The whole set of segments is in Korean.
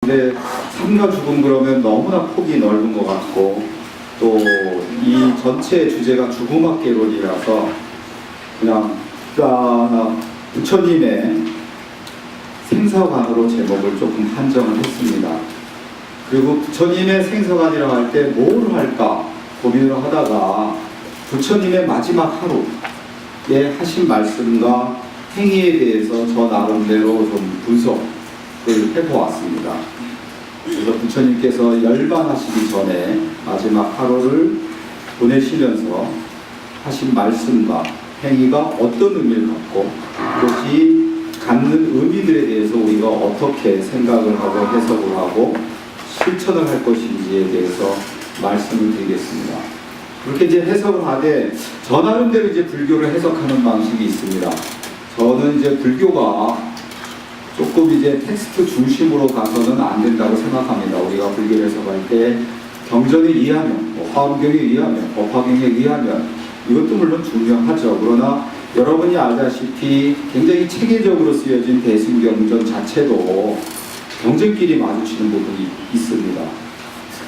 근데 삶과 죽음 그러면 너무나 폭이 넓은 것 같고 또 이 전체 주제가 죽음학개론이라서 그냥 부처님의 생사관으로 제목을 조금 한정을 했습니다. 그리고 부처님의 생사관이라고 할 때 뭘 할까 고민을 하다가 부처님의 마지막 하루에 하신 말씀과 행위에 대해서 저 나름대로 좀 분석을 해보았습니다. 그래서 부처님께서 열반하시기 전에 마지막 하루를 보내시면서 하신 말씀과 행위가 어떤 의미를 갖고 그것이 갖는 의미들에 대해서 우리가 어떻게 생각을 하고 해석을 하고 실천을 할 것인지에 대해서 말씀을 드리겠습니다. 그렇게 이제 해석을 하되 저 나름대로 이제 불교를 해석하는 방식이 있습니다. 저는 이제 불교가 조금 이제 텍스트 중심으로 가서는 안 된다고 생각합니다. 우리가 불교를 해석할 때 경전에 의하면, 화엄경에 의하면, 법화경에 의하면 이것도 물론 중요하죠. 그러나 여러분이 알다시피 굉장히 체계적으로 쓰여진 대승경전 자체도 경전끼리 마주치는 부분이 있습니다.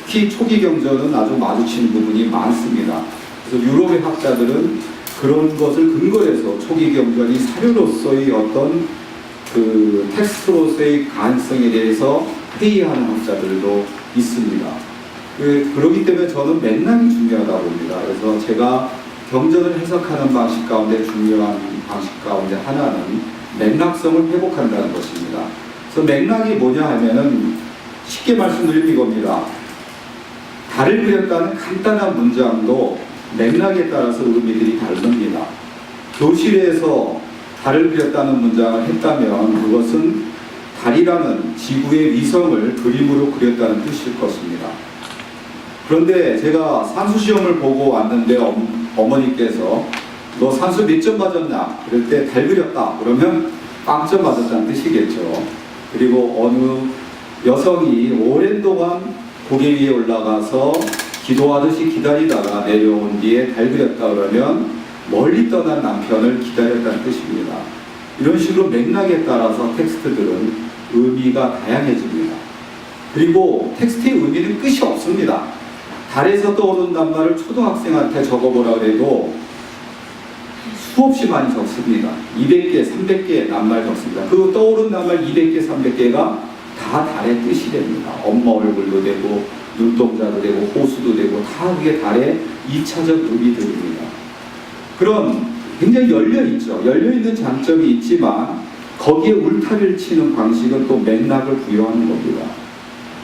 특히 초기 경전은 아주 마주치는 부분이 많습니다. 그래서 유럽의 학자들은 그런 것을 근거로 해서 초기 경전이 사료로서의 어떤 그 텍스트로서의 가능성에 대해서 회의하는 학자들도 있습니다. 그렇기 때문에 저는 맥락이 중요하다고 봅니다. 그래서 제가 경전을 해석하는 방식 가운데 중요한 방식 가운데 하나는 맥락성을 회복한다는 것입니다. 그래서 맥락이 뭐냐 하면은 쉽게 말씀드리면 이겁니다. 달을 그렸다는 간단한 문장도 맥락에 따라서 의미들이 다릅니다. 교실에서 달을 그렸다는 문장을 했다면 그것은 달이라는 지구의 위성을 그림으로 그렸다는 뜻일 것입니다. 그런데 제가 산수시험을 보고 왔는데 어머니께서 너 산수 몇 점 맞았냐? 그럴 때 달 그렸다. 그러면 빵점 맞았다는 뜻이겠죠. 그리고 어느 여성이 오랜 동안 고개 위에 올라가서 기도하듯이 기다리다가 내려온 뒤에 달 그렸다 그러면 멀리 떠난 남편을 기다렸다는 뜻입니다. 이런 식으로 맥락에 따라서 텍스트들은 의미가 다양해집니다. 그리고 텍스트의 의미는 끝이 없습니다. 달에서 떠오른 낱말을 초등학생한테 적어보라 그래도 수없이 많이 적습니다. 200개, 300개 낱말 적습니다. 그 떠오른 낱말 200개, 300개가 다 달의 뜻이 됩니다. 엄마 얼굴도 되고 눈동자도 되고 호수도 되고 다 그게 달의 2차적 의미들입니다. 그런 굉장히 열려있죠. 열려있는 장점이 있지만 거기에 울타리를 치는 방식은 또 맥락을 부여하는 겁니다.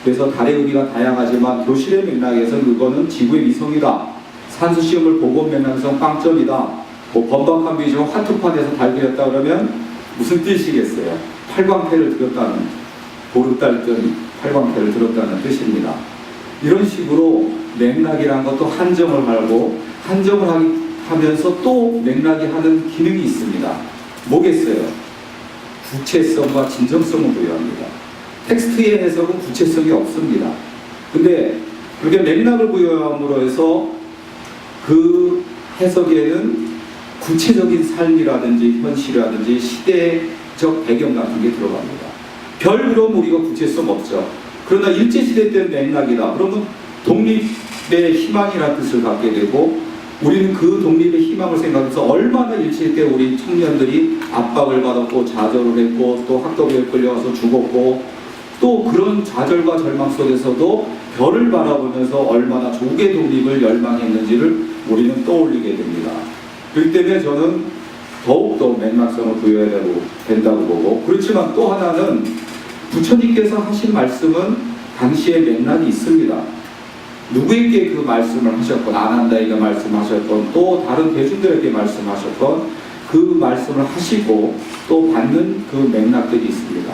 그래서 달의 의미가 다양하지만 교실의 맥락에서는 그거는 지구의 위성이다. 산수시험을 보고 맥락에서는 빵점이다. 뭐 번박한 비중 화투판에서 달 그렸다 그러면 무슨 뜻이겠어요? 팔광패를 들었다는, 보름달 뜬 팔광패를 들었다는 뜻입니다. 이런 식으로 맥락이란 것도 한정을 하고 한정을 하면서 또 맥락이 하는 기능이 있습니다. 뭐겠어요? 구체성과 진정성을 부여합니다. 텍스트의 해석은 구체성이 없습니다. 근데 그렇게 맥락을 부여함으로 해서 그 해석에는 구체적인 삶이라든지 현실이라든지 시대적 배경 같은 게 들어갑니다. 별 그럼 우리가 구체성 없죠. 그러나 일제시대 때는 맥락이다. 그러면 독립의 희망이라는 뜻을 갖게 되고 우리는 그 독립의 희망을 생각해서 얼마나 일제시대 때 우리 청년들이 압박을 받았고 좌절을 했고 또 학도부에 끌려가서 죽었고 또 그런 좌절과 절망 속에서도 별을 바라보면서 얼마나 조국의 독립을 열망했는지를 우리는 떠올리게 됩니다. 그렇기 때문에 저는 더욱더 맥락성을 부여해야 된다고 보고 그렇지만 또 하나는 부처님께서 하신 말씀은 당시에 맥락이 있습니다. 누구에게 그 말씀을 하셨건 아난다에게 말씀하셨건 또 다른 대중들에게 말씀하셨건 그 말씀을 하시고 또 받는 그 맥락들이 있습니다.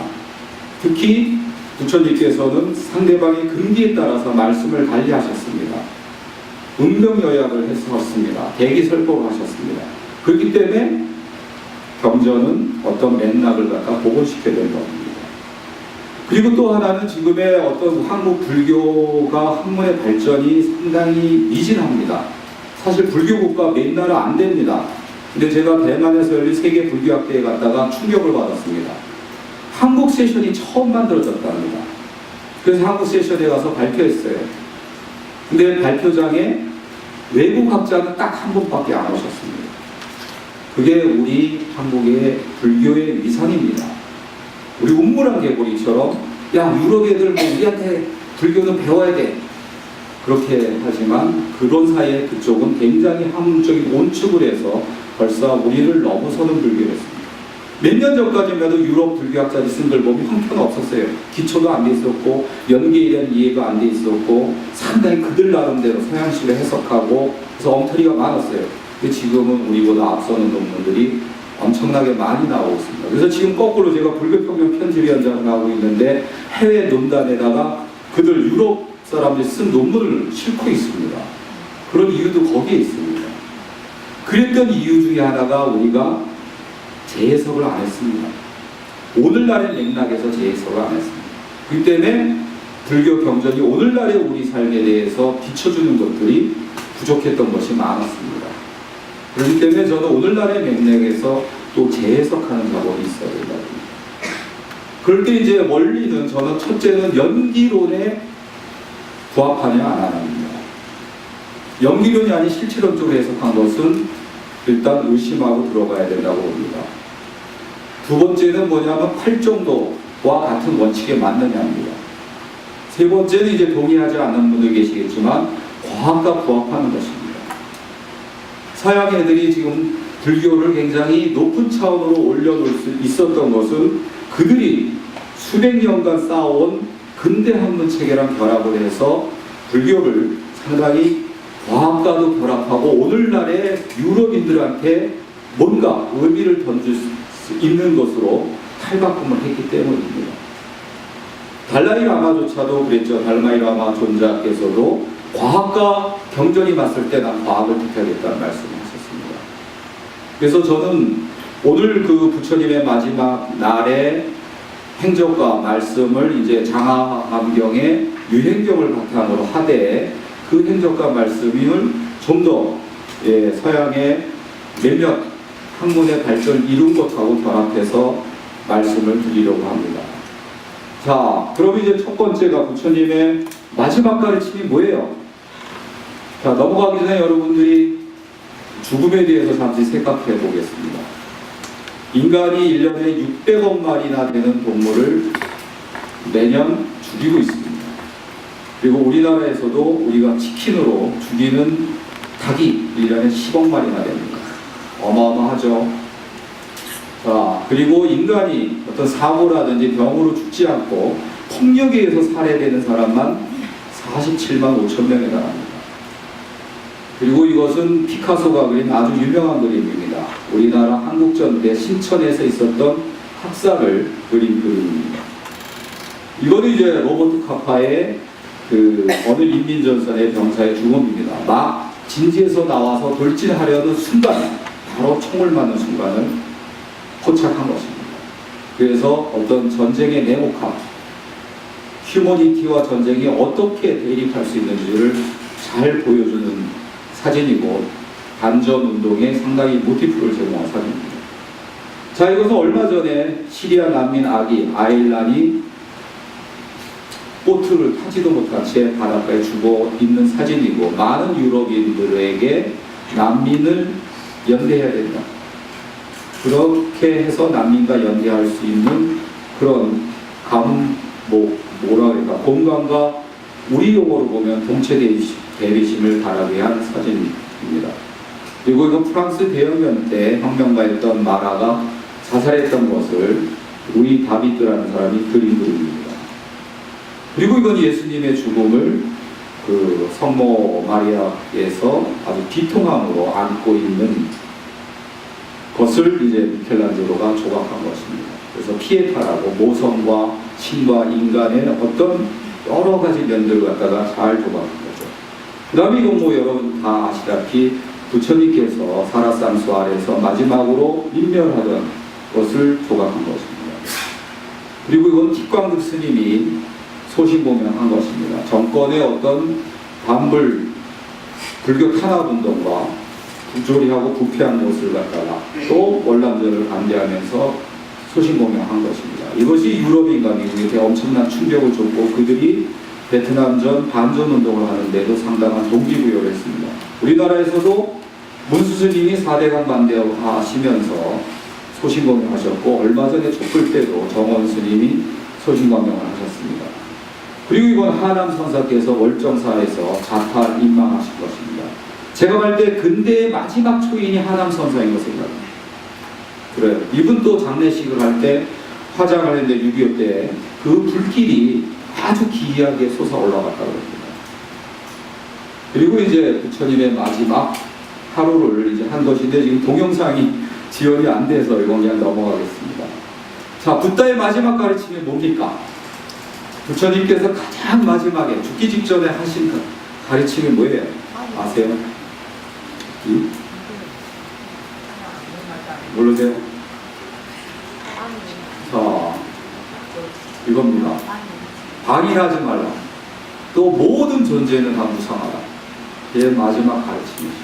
특히 부처님께서는 상대방의 근기에 따라서 말씀을 달리하셨습니다. 응명여약을 했었습니다. 대기설법을 하셨습니다. 그렇기 때문에 경전은 어떤 맥락을 갖다 복원시켜야 된다고 합니다. 그리고 또 하나는 지금의 어떤 한국 불교가 학문의 발전이 상당히 미진합니다. 사실 불교국가 몇 나라 안 됩니다. 근데 제가 대만에서 열린 세계 불교학대에 갔다가 충격을 받았습니다. 한국 세션이 처음 만들어졌답니다. 그래서 한국 세션에 가서 발표했어요. 근데 발표장에 외국 학자는 딱 한 분밖에 안 오셨습니다. 그게 우리 한국의 불교의 위상입니다. 우리 운물한 개구리처럼 야 유럽 애들 뭐 우리한테 불교는 배워야 돼 그렇게 하지만 그런 사이에 그쪽은 굉장히 학문적인 온축을 해서 벌써 우리를 넘어서는 불교를 했습니다. 몇 년 전까지만 해도 유럽 불교학자들이 쓴 걸 보면 형편없었어요. 기초도 안 돼 있었고 연계에 대한 이해가 안 돼 있었고 상당히 그들 나름대로 서양식으로 해석하고 그래서 엉터리가 많았어요. 근데 지금은 우리보다 앞서는 논문들이 엄청나게 많이 나오고 있습니다. 그래서 지금 거꾸로 제가 불교평균 편집위원장을 하고 있는데 해외 논단에다가 그들 유럽 사람들이 쓴 논문을 싣고 있습니다. 그런 이유도 거기에 있습니다. 그랬던 이유 중에 하나가 우리가 재해석을 안 했습니다. 오늘날의 맥락에서 재해석을 안 했습니다. 그 때문에 불교 경전이 오늘날의 우리 삶에 대해서 비춰주는 것들이 부족했던 것이 많았습니다. 그렇기 때문에 저는 오늘날의 맥락에서 또 재해석하는 작업이 있어야 된다. 그럴 때 이제 원리는 저는 첫째는 연기론에 부합하냐 안 하냐입니다. 연기론이 아닌 실체론적으로 해석한 것은 일단 의심하고 들어가야 된다고 봅니다. 두 번째는 뭐냐면 팔정도와 같은 원칙에 맞느냐입니다. 세 번째는 이제 동의하지 않는 분들 계시겠지만 과학과 부합하는 것입니다. 서양 애들이 지금 불교를 굉장히 높은 차원으로 올려놓을 수 있었던 것은 그들이 수백 년간 쌓아온 근대 학문 체계랑 결합을 해서 불교를 상당히 과학과도 결합하고 오늘날의 유럽인들한테 뭔가 의미를 던질 수 있는 것으로 탈바꿈을 했기 때문입니다. 달라이 라마조차도 그랬죠. 달라이 라마 존자께서도 과학과 경전이 맞설 때 난 과학을 택하겠다는 말씀을 하셨습니다. 그래서 저는 오늘 그 부처님의 마지막 날에 행적과 말씀을 이제 장하함경의 유행경을 바탕으로 하되 그 행적과 말씀을 좀 더 서양의 몇몇 학문의 발전을 이룬 것하고 결합해서 말씀을 드리려고 합니다. 자, 그럼 이제 첫 번째가 부처님의 마지막 가르침이 뭐예요? 자, 넘어가기 전에 여러분들이 죽음에 대해서 잠시 생각해 보겠습니다. 인간이 1년에 600억 마리나 되는 동물을 매년 죽이고 있습니다. 그리고 우리나라에서도 우리가 치킨으로 죽이는 닭이 1년에 10억 마리나 됩니다. 어마어마하죠. 자, 그리고 인간이 어떤 사고라든지 병으로 죽지 않고 폭력에 의해서 살해되는 사람만 47만 5천 명에 달합니다. 그리고 이것은 피카소가 그린 아주 유명한 그림입니다. 우리나라 한국전대 신천에서 있었던 학살을 그린 그림입니다. 이거는 이제 로버트 카파의 그 어느 인민전선의 병사의 죽음입니다. 막 진지에서 나와서 돌진하려는 순간 바로 총을 맞는 순간을 포착한 것입니다. 그래서 어떤 전쟁의 냉혹함, 휴머니티와 전쟁이 어떻게 대립할 수 있는지를 잘 보여주는 사진이고 반전운동에 상당히 모티프를 제공한 사진입니다. 자, 이것은 얼마 전에 시리아 난민 아기 아일란이 보트를 타지도 못한 채 바닷가에 죽어 있는 사진이고 많은 유럽인들에게 난민을 연대해야 된다. 그렇게 해서 난민과 연대할 수 있는 그런 뭐라 그럴까 공감과 우리 용어로 보면 동체 대리심을 바라게 한 사진입니다. 그리고 이건 프랑스 대혁명 때 혁명가였던 마라가 자살했던 것을 루이 다비드라는 사람이 그린 그림입니다. 그리고 이건 예수님의 죽음을 그 성모 마리아에서 아주 비통함으로 안고 있는 것을 이제 미켈란젤로가 조각한 것입니다. 그래서 피에타라고 모성과 신과 인간의 어떤 여러 가지 면들을 갖다가 잘 조각한 거죠. 그 다음에 이건 뭐 여러분 다 아시다시피 부처님께서 사라산수 아래에서 마지막으로 인멸하던 것을 조각한 것입니다. 그리고 이건 tik광득 스님이 소신공명한 것입니다. 정권의 어떤 반불 불교 탄압운동과 부조리하고 부패한 것을 갖다가 또 월남전을 반대하면서 소신공명한 것입니다. 이것이 유럽인과 미국에게 엄청난 충격을 줬고 그들이 베트남전 반전 운동을 하는데도 상당한 동기부여를 했습니다. 우리나라에서도 문수스님이 4대강 반대하시면서 소신공명하셨고 얼마 전에 촛불 때도 정원 스님이 소신공명을 하셨습니다. 그리고 이번 하남 선사께서 월정사에서 자탈 임망하실 것입니다. 제가 볼 때 근대의 마지막 초인이 하남 선사인 것 생각합니다. 그래요. 이분도 장례식을 할 때 화장을 했는데 6.25 때 그 불길이 아주 기이하게 솟아 올라갔다고 합니다. 그리고 이제 부처님의 마지막 하루를 이제 한 것인데 지금 동영상이 지원이 안 돼서 이건 그냥 넘어가겠습니다. 자, 붓다의 마지막 가르침이 뭡니까? 부처님께서 가장 마지막에 죽기 직전에 하신 그 가르침이 뭐예요? 아세요? 모르세요? 자, 이겁니다. 방해하지 말라. 또 모든 존재는 다 무상하다. 이게 마지막 가르침이죠.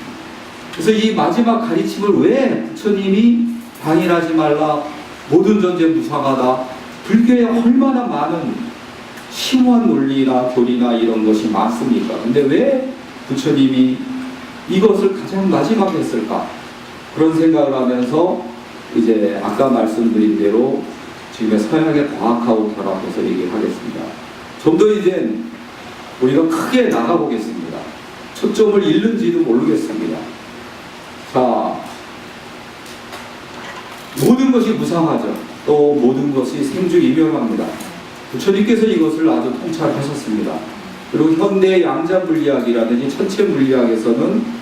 그래서 이 마지막 가르침을 왜 부처님이 방해하지 말라, 모든 존재 무상하다, 불교에 얼마나 많은 심오한 논리나 교리나 이런 것이 많습니까? 근데 왜 부처님이 이것을 가장 마지막에 했을까? 그런 생각을 하면서 이제 아까 말씀드린 대로 지금의 서양의 과학하고 결합해서 얘기를 하겠습니다. 좀 더 이제 우리가 크게 나가보겠습니다. 초점을 잃는지도 모르겠습니다. 자, 모든 것이 무상하죠. 또 모든 것이 생주이멸합니다. 부처님께서 이것을 아주 통찰하셨습니다. 그리고 현대 양자 물리학이라든지 천체 물리학에서는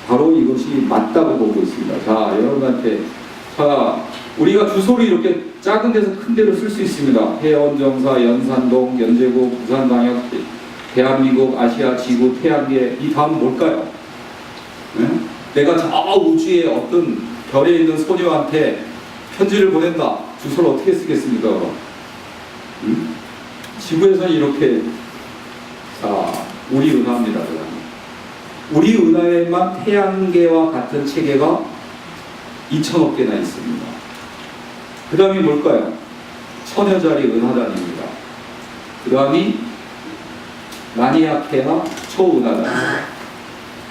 바로 이것이 맞다고 보고 있습니다. 자, 여러분한테, 자, 우리가 주소를 이렇게 작은 데서 큰 데로 쓸 수 있습니다. 해원정사, 연산동, 연제국, 부산광역, 대한민국, 아시아, 지구, 태양계. 이 다음은 뭘까요? 네? 내가 저 우주의 어떤 별에 있는 소녀한테 편지를 보낸다. 주소를 어떻게 쓰겠습니까? 지구에서는 이렇게, 자, 우리 은하입니다. 우리 은하에만 태양계와 같은 체계가 2,000억 개나 있습니다. 그 다음이 뭘까요? 천여자리 은하단입니다. 그 다음이 마니아케아 초은하단.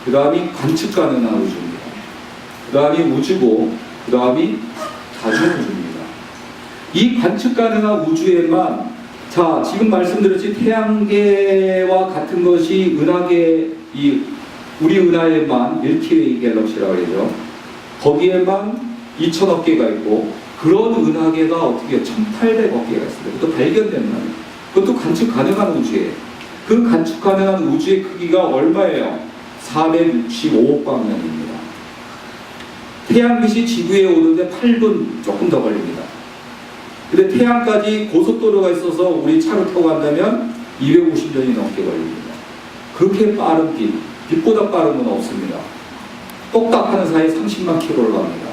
그 다음이 관측 가능한 우주입니다. 그 다음이 우주고, 그 다음이 다중우주입니다. 이 관측 가능한 우주에만, 자, 지금 말씀드렸지 태양계와 같은 것이 은하계, 우리 은하에만 밀키웨이 갤럭시라고 그러죠. 거기에만 2,000억 개가 있고, 그런 은하계가 어떻게 1,800억 개가 있습니다. 그것도 발견된 날. 그것도 관측 가능한 우주예요. 그 관측 가능한 우주의 크기가 얼마예요? 465억 광년입니다. 태양빛이 지구에 오는데 8분 조금 더 걸립니다. 근데 태양까지 고속도로가 있어서 우리 차를 타고 간다면 250년이 넘게 걸립니다. 그렇게 빠른 빛, 빛보다 빠른 건 없습니다. 똑딱 하는 사이에 30만 킬로를 갑니다.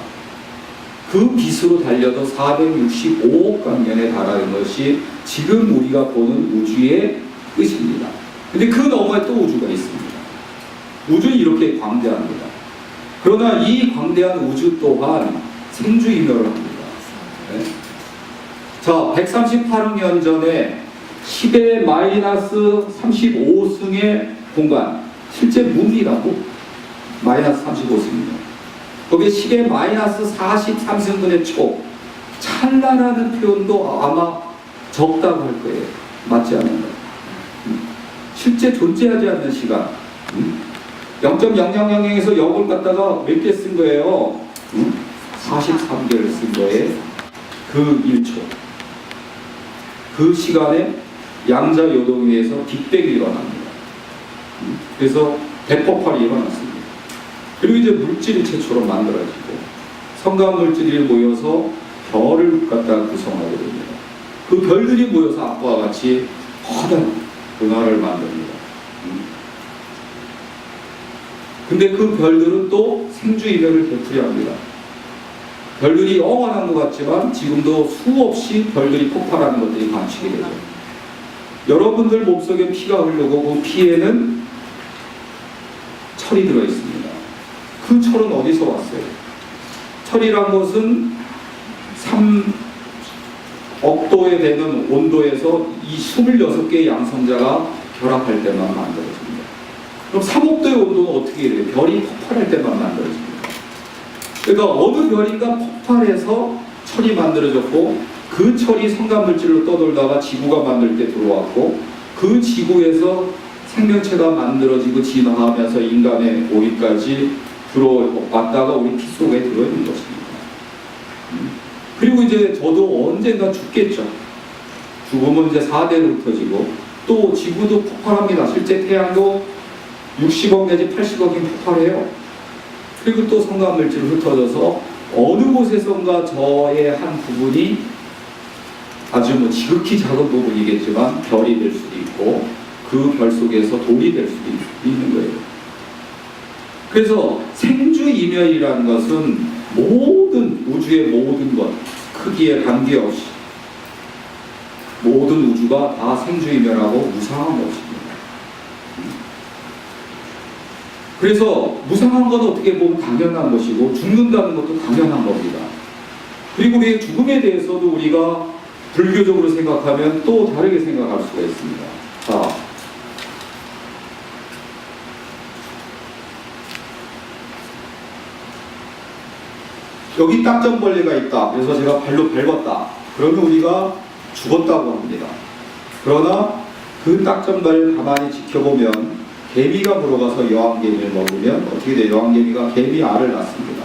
그 빛으로 달려도 465억 광년에 달하는 것이 지금 우리가 보는 우주의 끝입니다. 근데 그 너머에 또 우주가 있습니다. 우주는 이렇게 광대합니다. 그러나 이 광대한 우주 또한 생주이멸을 합니다. 네? 자, 138억 년 전에 10의 마이너스 35승의 공간, 실제 무입니다. 마이너스 35승입니다. 거기에 10의 마이너스 43승분의 초, 찰나라는 표현도 아마 적다고 할 거예요. 맞지 않는 거예요. 실제 존재하지 않는 시간. 0.0000에서 0을 갖다가 몇 개 쓴 거예요? 43개를 쓴 거예요. 그 1초. 그 시간에 양자 요동에 의해서 빅뱅이 일어납니다. 그래서 대폭발이 일어났습니다. 그리고 이제 물질이 최초로 만들어지고 성간 물질이 모여서 별을 갖다가 구성하게 됩니다. 그 별들이 모여서 아까와 같이 커다란 은하를 만듭니다. 근데 그 별들은 또 생주이멸을 베풀려 합니다. 별들이 영원한 것 같지만 지금도 수없이 별들이 폭발하는 것들이 관측이 되죠. 여러분들 몸속에 피가 흐르고 그 피에는 철이 들어있습니다. 그 철은 어디서 왔어요? 철이란 것은 억도에 되는 온도에서 이 26개의 양성자가 결합할 때만 만들어집니다. 그럼 3억도의 온도는 어떻게 돼요? 별이 폭발할 때만 만들어집니다. 그러니까 어느 별인가 폭발해서 철이 만들어졌고, 그 철이 성간물질로 떠돌다가 지구가 만들 때 들어왔고, 그 지구에서 생명체가 만들어지고 진화하면서 인간의 오이까지 들어왔다가 우리 피 속에 들어있는 것입니다. 그리고 이제 저도 언젠가 죽겠죠. 죽으면 이제 4대로 흩어지고, 또 지구도 폭발합니다. 실제 태양도 60억 내지 80억이 폭발해요. 그리고 또 성간물질로 흩어져서 어느 곳에선가 저의 한 부분이 아주 뭐 지극히 작은 부분이겠지만 별이 될 수도 있고, 그 별 속에서 돌이 될 수도 있는 거예요. 그래서 생주이멸이라는 것은 모든 우주의 모든 것, 크기에 관계없이 모든 우주가 다 생주이멸하고 무상한 것입니다. 그래서 무상한 건 어떻게 보면 당연한 것이고, 죽는다는 것도 당연한 겁니다. 그리고 우리의 죽음에 대해서도 우리가 불교적으로 생각하면 또 다르게 생각할 수가 있습니다. 자, 여기 딱정벌레가 있다. 그래서 제가 발로 밟았다. 그러면 우리가 죽었다고 합니다. 그러나 그 딱정벌레를 가만히 지켜보면 개미가 물어가서 여왕개미를 먹으면 어떻게 돼요? 여왕개미가 개미 알을 낳습니다.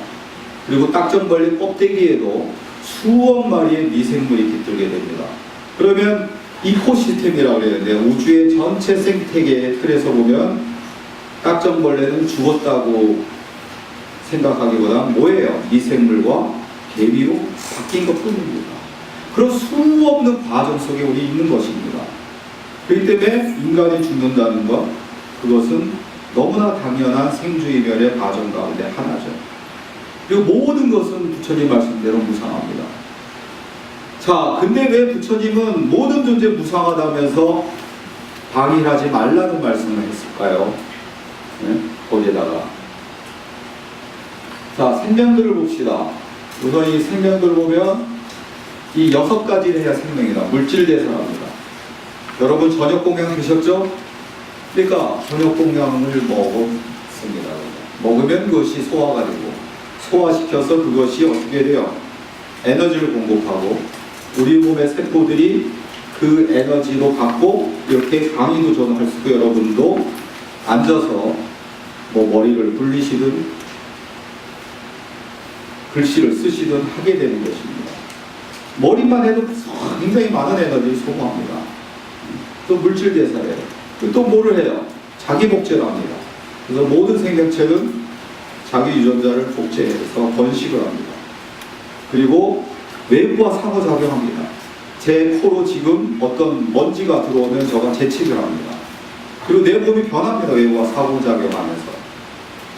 그리고 딱정벌레 껍데기에도 수억 마리의 미생물이 깃들게 됩니다. 그러면 이코시스템이라고 그러는데, 우주의 전체 생태계의 틀에서 보면 딱정벌레는 죽었다고 생각하기보다 뭐예요? 미생물과 개미로 바뀐 것 뿐입니다. 그런 수없는 과정 속에 우리 있는 것입니다. 그렇기 때문에 인간이 죽는다는 것, 그것은 너무나 당연한 생주이멸의 과정 가운데 하나죠. 그리고 모든 것은 부처님 말씀대로 무상합니다. 자, 근데 왜 부처님은 모든 존재 무상하다면서 방일하지 말라는 말씀을 했을까요? 네? 거기에다가 자, 생명들을 봅시다. 우선 이 생명들을 보면 이 6가지를 해야 생명이다. 물질대사랍니다. 여러분 저녁 공양 드셨죠? 그러니까 저녁 공양을 먹었습니다. 먹으면 그것이 소화가 되고, 소화시켜서 그것이 어떻게 돼요? 에너지를 공급하고, 우리 몸의 세포들이 그 에너지로 갖고 이렇게 강의도 저는 할 수 있고, 여러분도 앉아서 뭐 머리를 굴리시든 글씨를 쓰시든 하게 되는 것입니다. 머리만 해도 굉장히 많은 에너지를 소모합니다. 또 물질 대사예요. 또 뭐를 해요? 자기 복제를 합니다. 그래서 모든 생명체는 자기 유전자를 복제해서 번식을 합니다. 그리고 외부와 상호작용합니다. 제 코로 지금 어떤 먼지가 들어오면 저가 재치를 합니다. 그리고 내 몸이 변합니다. 외부와 상호작용하면서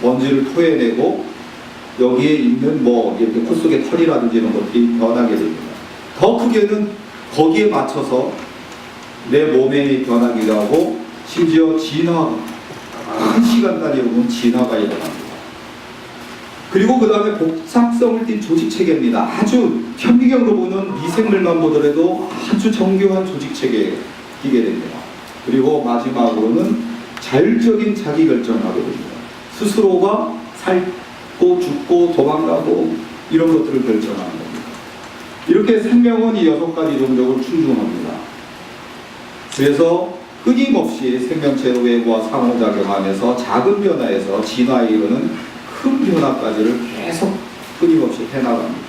먼지를 토해내고, 여기에 있는 뭐 이렇게 코 속에 털이라든지 이런 것들이 변하게 됩니다. 더 크게는 거기에 맞춰서 내 몸에 변하기도 하고, 심지어 진화, 한 시간 단위로 보면 진화가 일어납니다. 그리고 그 다음에 복잡성을 띤 조직체계입니다. 아주 현미경으로 보는 미생물만 보더라도 아주 정교한 조직체계에 끼게 됩니다. 그리고 마지막으로는 자율적인 자기결정을 하게 됩니다. 스스로가 살고 죽고 도망가고 이런 것들을 결정하는 겁니다. 이렇게 생명은 이 6가지 종족을 충족합니다. 그래서 끊임없이 생명체의 외부와 상호작용하면서 작은 변화에서 진화에 이르는 큰 변화까지를 계속 끊임없이 해나갑니다.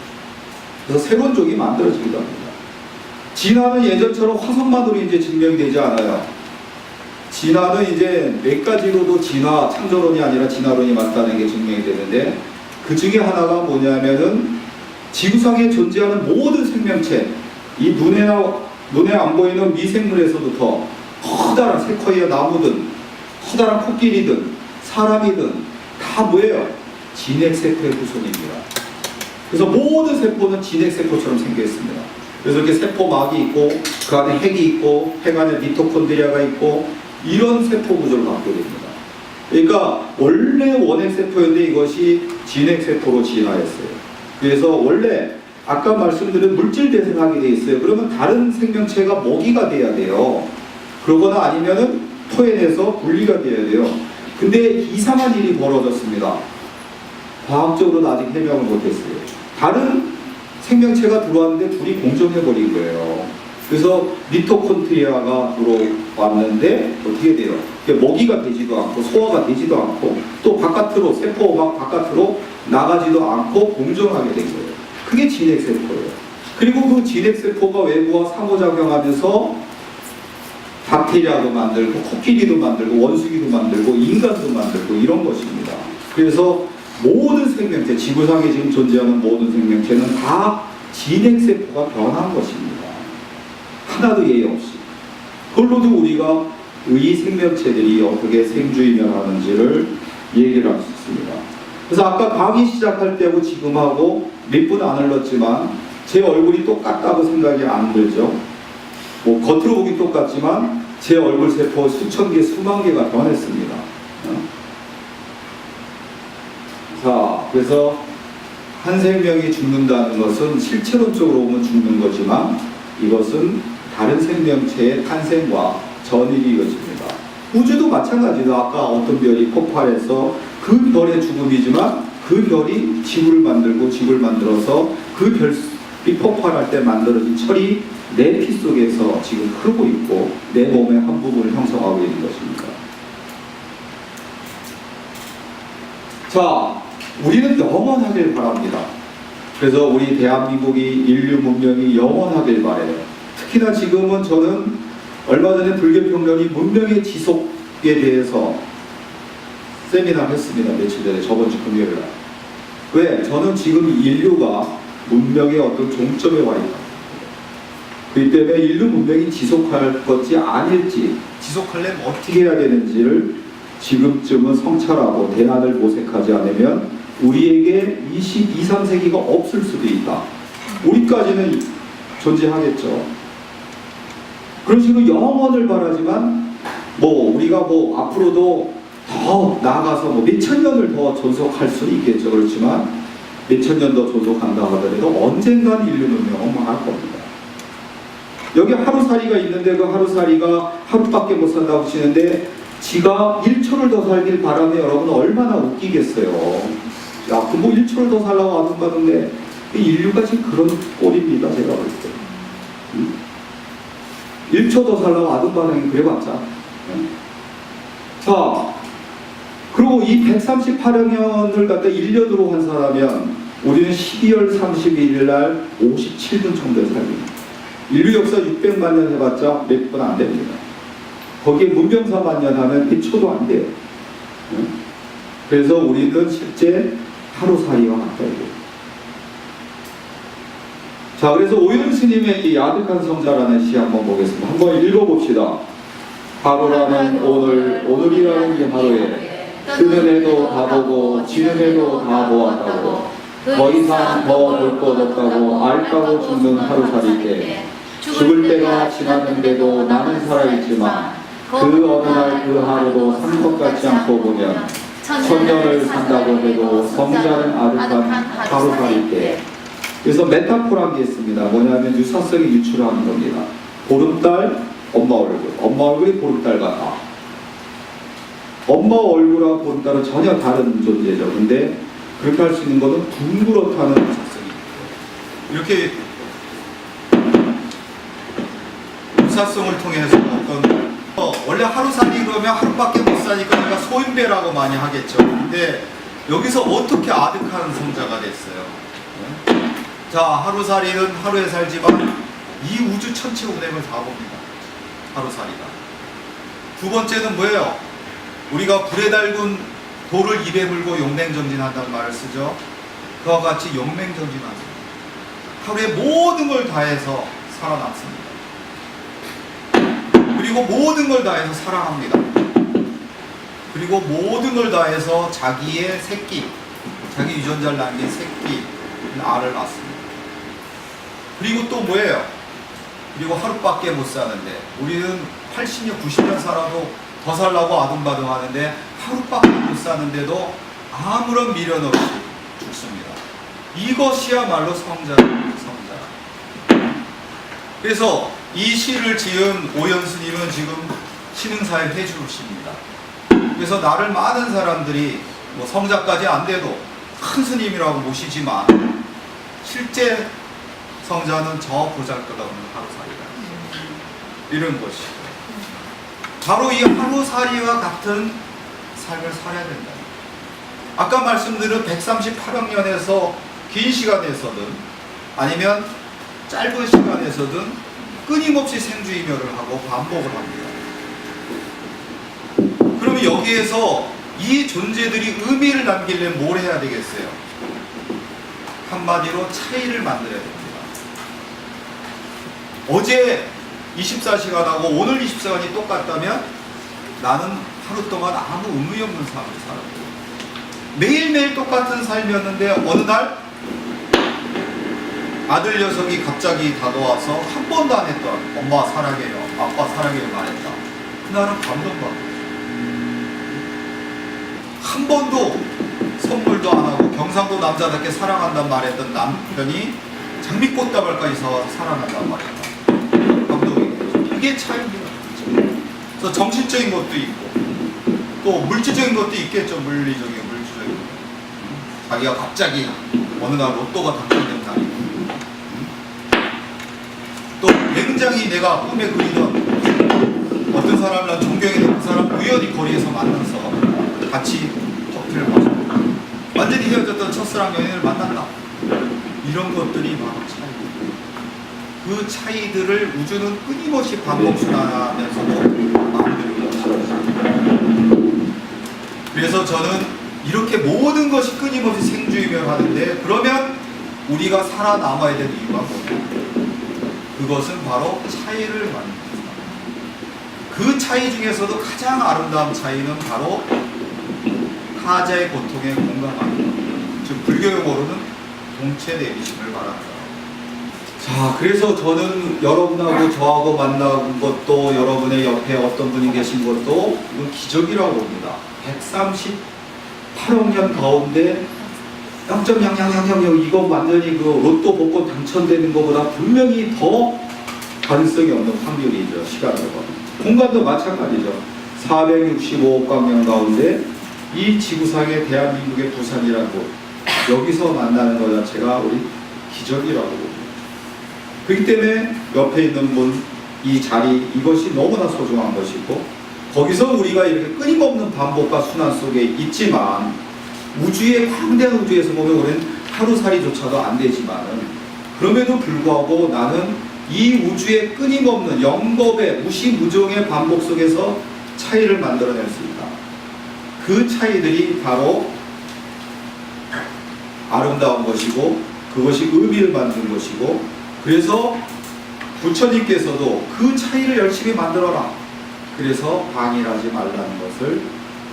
그래서 새로운 쪽이 만들어지기도 합니다. 진화는 예전처럼 화성만으로 이제 증명되지 않아요. 진화는 이제 몇 가지로도 진화, 창조론이 아니라 진화론이 맞다는 게 증명이 되는데, 그 중에 하나가 뭐냐면은 지구상에 존재하는 모든 생명체, 이 눈에 안 보이는 미생물에서부터 커다란 세쿼이아 나무든 커다란 코끼리든 사람이든 다 뭐예요? 진핵세포의 후손입니다. 그래서 모든 세포는 진핵세포처럼 생겨 있습니다. 그래서 이렇게 세포막이 있고, 그 안에 핵이 있고, 핵 안에 미토콘드리아가 있고, 이런 세포 구조를 갖게 됩니다. 그러니까 원래 원핵세포였는데 이것이 진핵세포로 진화했어요. 그래서 원래 아까 말씀드린 물질 대생하게 돼 있어요. 그러면 다른 생명체가 먹이가 돼야 돼요. 그러거나 아니면은 토해내서 분리가 돼야 돼요. 근데 이상한 일이 벌어졌습니다. 과학적으로는 아직 해명을 못했어요. 다른 생명체가 들어왔는데 둘이 공존해버린 거예요. 그래서 미토콘드리아가 들어왔는데 어떻게 돼요? 먹이가 되지도 않고 소화가 되지도 않고 또 바깥으로 세포 막 바깥으로 나가지도 않고 공존하게 된 거예요. 그게 진핵세포예요. 그리고 그 진핵세포가 외부와 상호작용하면서 박테리아도 만들고 코끼리도 만들고 원숭이도 만들고 인간도 만들고 이런 것입니다. 그래서 모든 생명체, 지구상에 지금 존재하는 모든 생명체는 다 진핵세포가 변한 것입니다. 하나도 예외 없이. 그걸로도 우리가 이 생명체들이 어떻게 생주이멸하는지를 얘기를 할 수 있습니다. 그래서 아까 강의 시작할 때하고 지금하고 몇 분 안 흘렀지만 제 얼굴이 똑같다고 생각이 안 들죠. 뭐 겉으로 보기 똑같지만 제 얼굴 세포 수천 개, 수만 개가 변했습니다. 자, 그래서 한 생명이 죽는다는 것은 실체론적으로 보면 죽는 거지만 이것은 다른 생명체의 탄생과 전이기 것입니다. 우주도 마찬가지로 아까 어떤 별이 폭발해서 그 별의 죽음이지만 그 별이 지구를 만들고 지구를 만들어서 그 별이 폭발할 때 만들어진 철이 내 피 속에서 지금 흐르고 있고 내 몸의 한 부분을 형성하고 있는 것입니다. 자, 우리는 영원하길 바랍니다. 그래서 우리 대한민국이 인류 문명이 영원하길 바래요. 특히나 지금은 저는 얼마 전에 불교평론이 문명의 지속에 대해서 세미나를 했습니다. 며칠 전에 저번 주 금요일 날. 왜? 저는 지금 인류가 문명의 어떤 종점에 와 있다. 그렇기 때문에 인류 문명이 지속할 것이 아닐지, 지속하려면 어떻게 해야 되는지를 지금쯤은 성찰하고 대안을 모색하지 않으면 우리에게 22, 3세기가 없을 수도 있다. 우리까지는 존재하겠죠. 그런 식으로 영원을 바라지만 우리가 앞으로도 더 나아가서 몇천 년을 더 존속할 수는 있겠죠. 그렇지만 몇천 년 더 존속한다 하더라도 언젠간 인류 문명은 망할 겁니다. 여기 하루살이가 있는데 그 하루살이가 하루밖에 못 산다고 치는데 지가 1초를 더 살길 바라면 여러분 얼마나 웃기겠어요. 야, 그 1초를 더 살라고 아둥바둥데 인류가 지금 그런 꼴입니다. 제가 볼 때. 1초 더 살라고 아둥바둥이 그래봤자. 자, 그리고 이 138년을 갖다 1년으로 환산하면 우리는 12월 31일 날 57분 정도에 살립니다. 인류 역사 600만 년 해봤자 몇 분 안 됩니다. 거기에 문명사만 년 하면 1초도 안 돼요. 그래서 우리는 실제 하루살이와 가까이 돼요. 자, 그래서 오윤 스님의 이 아득한 성자라는 시 한번 보겠습니다. 한번 읽어봅시다. 하루라는 오늘, 오늘이라는 이 하루에 뜨는 해도 다 보고 지는 해도 다 보았다고 더 이상 더 볼 것 없다고 알까고 죽는 하루살이 때 죽을 때가 지났는데도 나는 살아있지만 그 어느 날 그 하루도 산 것 같지 않고 보면 천년을 산다고 해도 성자는 아득한 하루살이 때. 그래서 메타포라는 게 있습니다. 뭐냐면 유사성이 유출하는 겁니다. 보름달, 엄마 얼굴. 엄마 얼굴이 보름달 같아. 엄마 얼굴하고 보름달은 전혀 다른 존재죠. 근데 그렇게 할 수 있는 것은 둥그렇다는 유사성이 있고 이렇게 유사성을 통해서 어떤 원래 하루살이 그러면 하루밖에 못 사니까 우리가 소인배라고 많이 하겠죠. 근데 여기서 어떻게 아득한 성자가 됐어요? 자, 하루살이는 하루에 살지만 이 우주 전체 운행을 다 봅니다. 하루살이가. 두 번째는 뭐예요? 우리가 불에 달군 돌을 입에 물고 용맹정진한다는 말을 쓰죠. 그와 같이 용맹정진하죠. 하루에 모든 걸 다해서 살아남습니다. 그리고 모든 걸 다해서 사랑합니다. 그리고 모든 걸 다해서 자기의 새끼, 자기 유전자를 남긴 새끼, 알을 낳습니다. 그리고 또 뭐예요? 그리고 하루밖에 못 사는데 우리는 80년, 90년 살아도 더 살라고 아둥바둥 하는데 하루밖에 못 사는데도 아무런 미련 없이 죽습니다. 이것이야말로 성자입니다. 그래서 이 시를 지은 오연 스님은 지금 신흥사의 회주십니다. 그래서 나를 많은 사람들이 뭐 성자까지 안 돼도 큰 스님이라고 모시지만 실제 성자는 저 보잘것없는 하루살이다. 이런 것이 바로 이 하루살이와 같은 삶을 살아야 된다. 아까 말씀드린 138억년에서 긴 시간에서든 아니면 짧은 시간에서든 끊임없이 생주이멸을 하고 반복을 합니다. 그러면 여기에서 이 존재들이 의미를 남기려면 뭘 해야 되겠어요? 한마디로 차이를 만들어야 됩니다. 어제 24시간하고 오늘 24시간이 똑같다면 나는 하루 동안 아무 의미 없는 삶을 살았고, 매일매일 똑같은 삶이었는데 어느 날 아들 녀석이 갑자기 다가와서 한 번도 안 했던 엄마 사랑해요, 아빠 사랑해요 말했다. 그날은 감동받고 한 번도 선물도 안 하고 경상도 남자답게 사랑한단 말했던 남편이 장미꽃다발까지 사와서 사랑한단 말했다. 감동이 되죠. 이게 차이입니다. 그래서 정신적인 것도 있고 또 물질적인 것도 있겠죠. 물질적인 것. 자기가 갑자기 어느 날 로또가 당첨된 날이고 또 굉장히 내가 꿈에 그리던 어떤 사람을 난 존경했던 그 사람 우연히 거리에서 만나서 같이 커피를 마시고 완전히 헤어졌던 첫사랑 연인을 만난다. 이런 것들이 바로 차이입니다. 그 차이들을 우주는 끊임없이 반복순환하면서도 마음대로 이루어집니다. 그래서 저는 이렇게 모든 것이 끊임없이 생주이멸하는데 그러면 우리가 살아남아야 되는 이유가 뭐냐? 그것은 바로 차이를 만듭니다. 그 차이 중에서도 가장 아름다운 차이는 바로 타자의 고통에 공감하는, 즉 불교용어로는 동체 내리심을 말합니다. 자, 그래서 저는 여러분하고 저하고 만난 것도 여러분의 옆에 어떤 분이 계신 것도 이건 기적이라고 봅니다. 138억 년 가운데 0.0000 이거 완전히 그 로또 복권 당첨되는 것보다 분명히 더 가능성이 없는 확률이죠. 시간으로. 공간도 마찬가지죠. 465억 광년 가운데 이 지구상의 대한민국의 부산이라는 곳, 여기서 만나는 것 자체가 우리 기적이라고 봅니다. 그렇기 때문에 옆에 있는 분, 이 자리, 이것이 너무나 소중한 것이고 거기서 우리가 이렇게 끊임없는 반복과 순환 속에 있지만 우주의 광대한 우주에서 보면 우리는 하루살이조차도 안 되지만은 그럼에도 불구하고 나는 이 우주의 끊임없는 영겁의 무시무정의 반복 속에서 차이를 만들어낼 수 있다. 그 차이들이 바로 아름다운 것이고 그것이 의미를 만드는 것이고 그래서 부처님께서도 그 차이를 열심히 만들어라. 그래서 방일하지 말라는 것을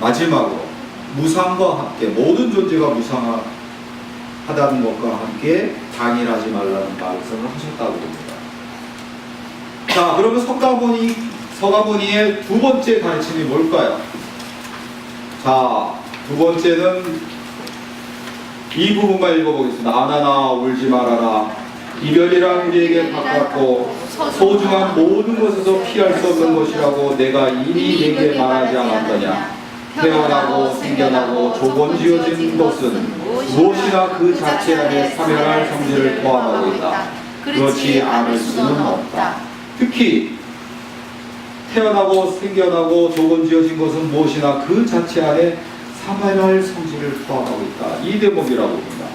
마지막으로 무상과 함께 모든 존재가 무상하다는 것과 함께 방일하지 말라는 말씀을 하셨다고 봅니다. 자, 그러면 서가모니의 두 번째 가르침이 뭘까요? 자, 두 번째는 이 부분만 읽어보겠습니다. 아나나 울지 말아라. 이별이란 우리에게 가깝고 소중한 모든 것에서 피할 수 없는 것이라고 내가 이미 내게 말하지 않았더냐. 태어나고 생겨나고 조건지어진 것은 무엇이나 그 자체 안에 사멸할 성질을 포함하고 있다. 그렇지 않을 수는 없다. 특히 태어나고 생겨나고 조건지어진 것은 무엇이나 그 자체 안에 사멸할 성질을 포함하고 있다. 이 대목이라고 봅니다.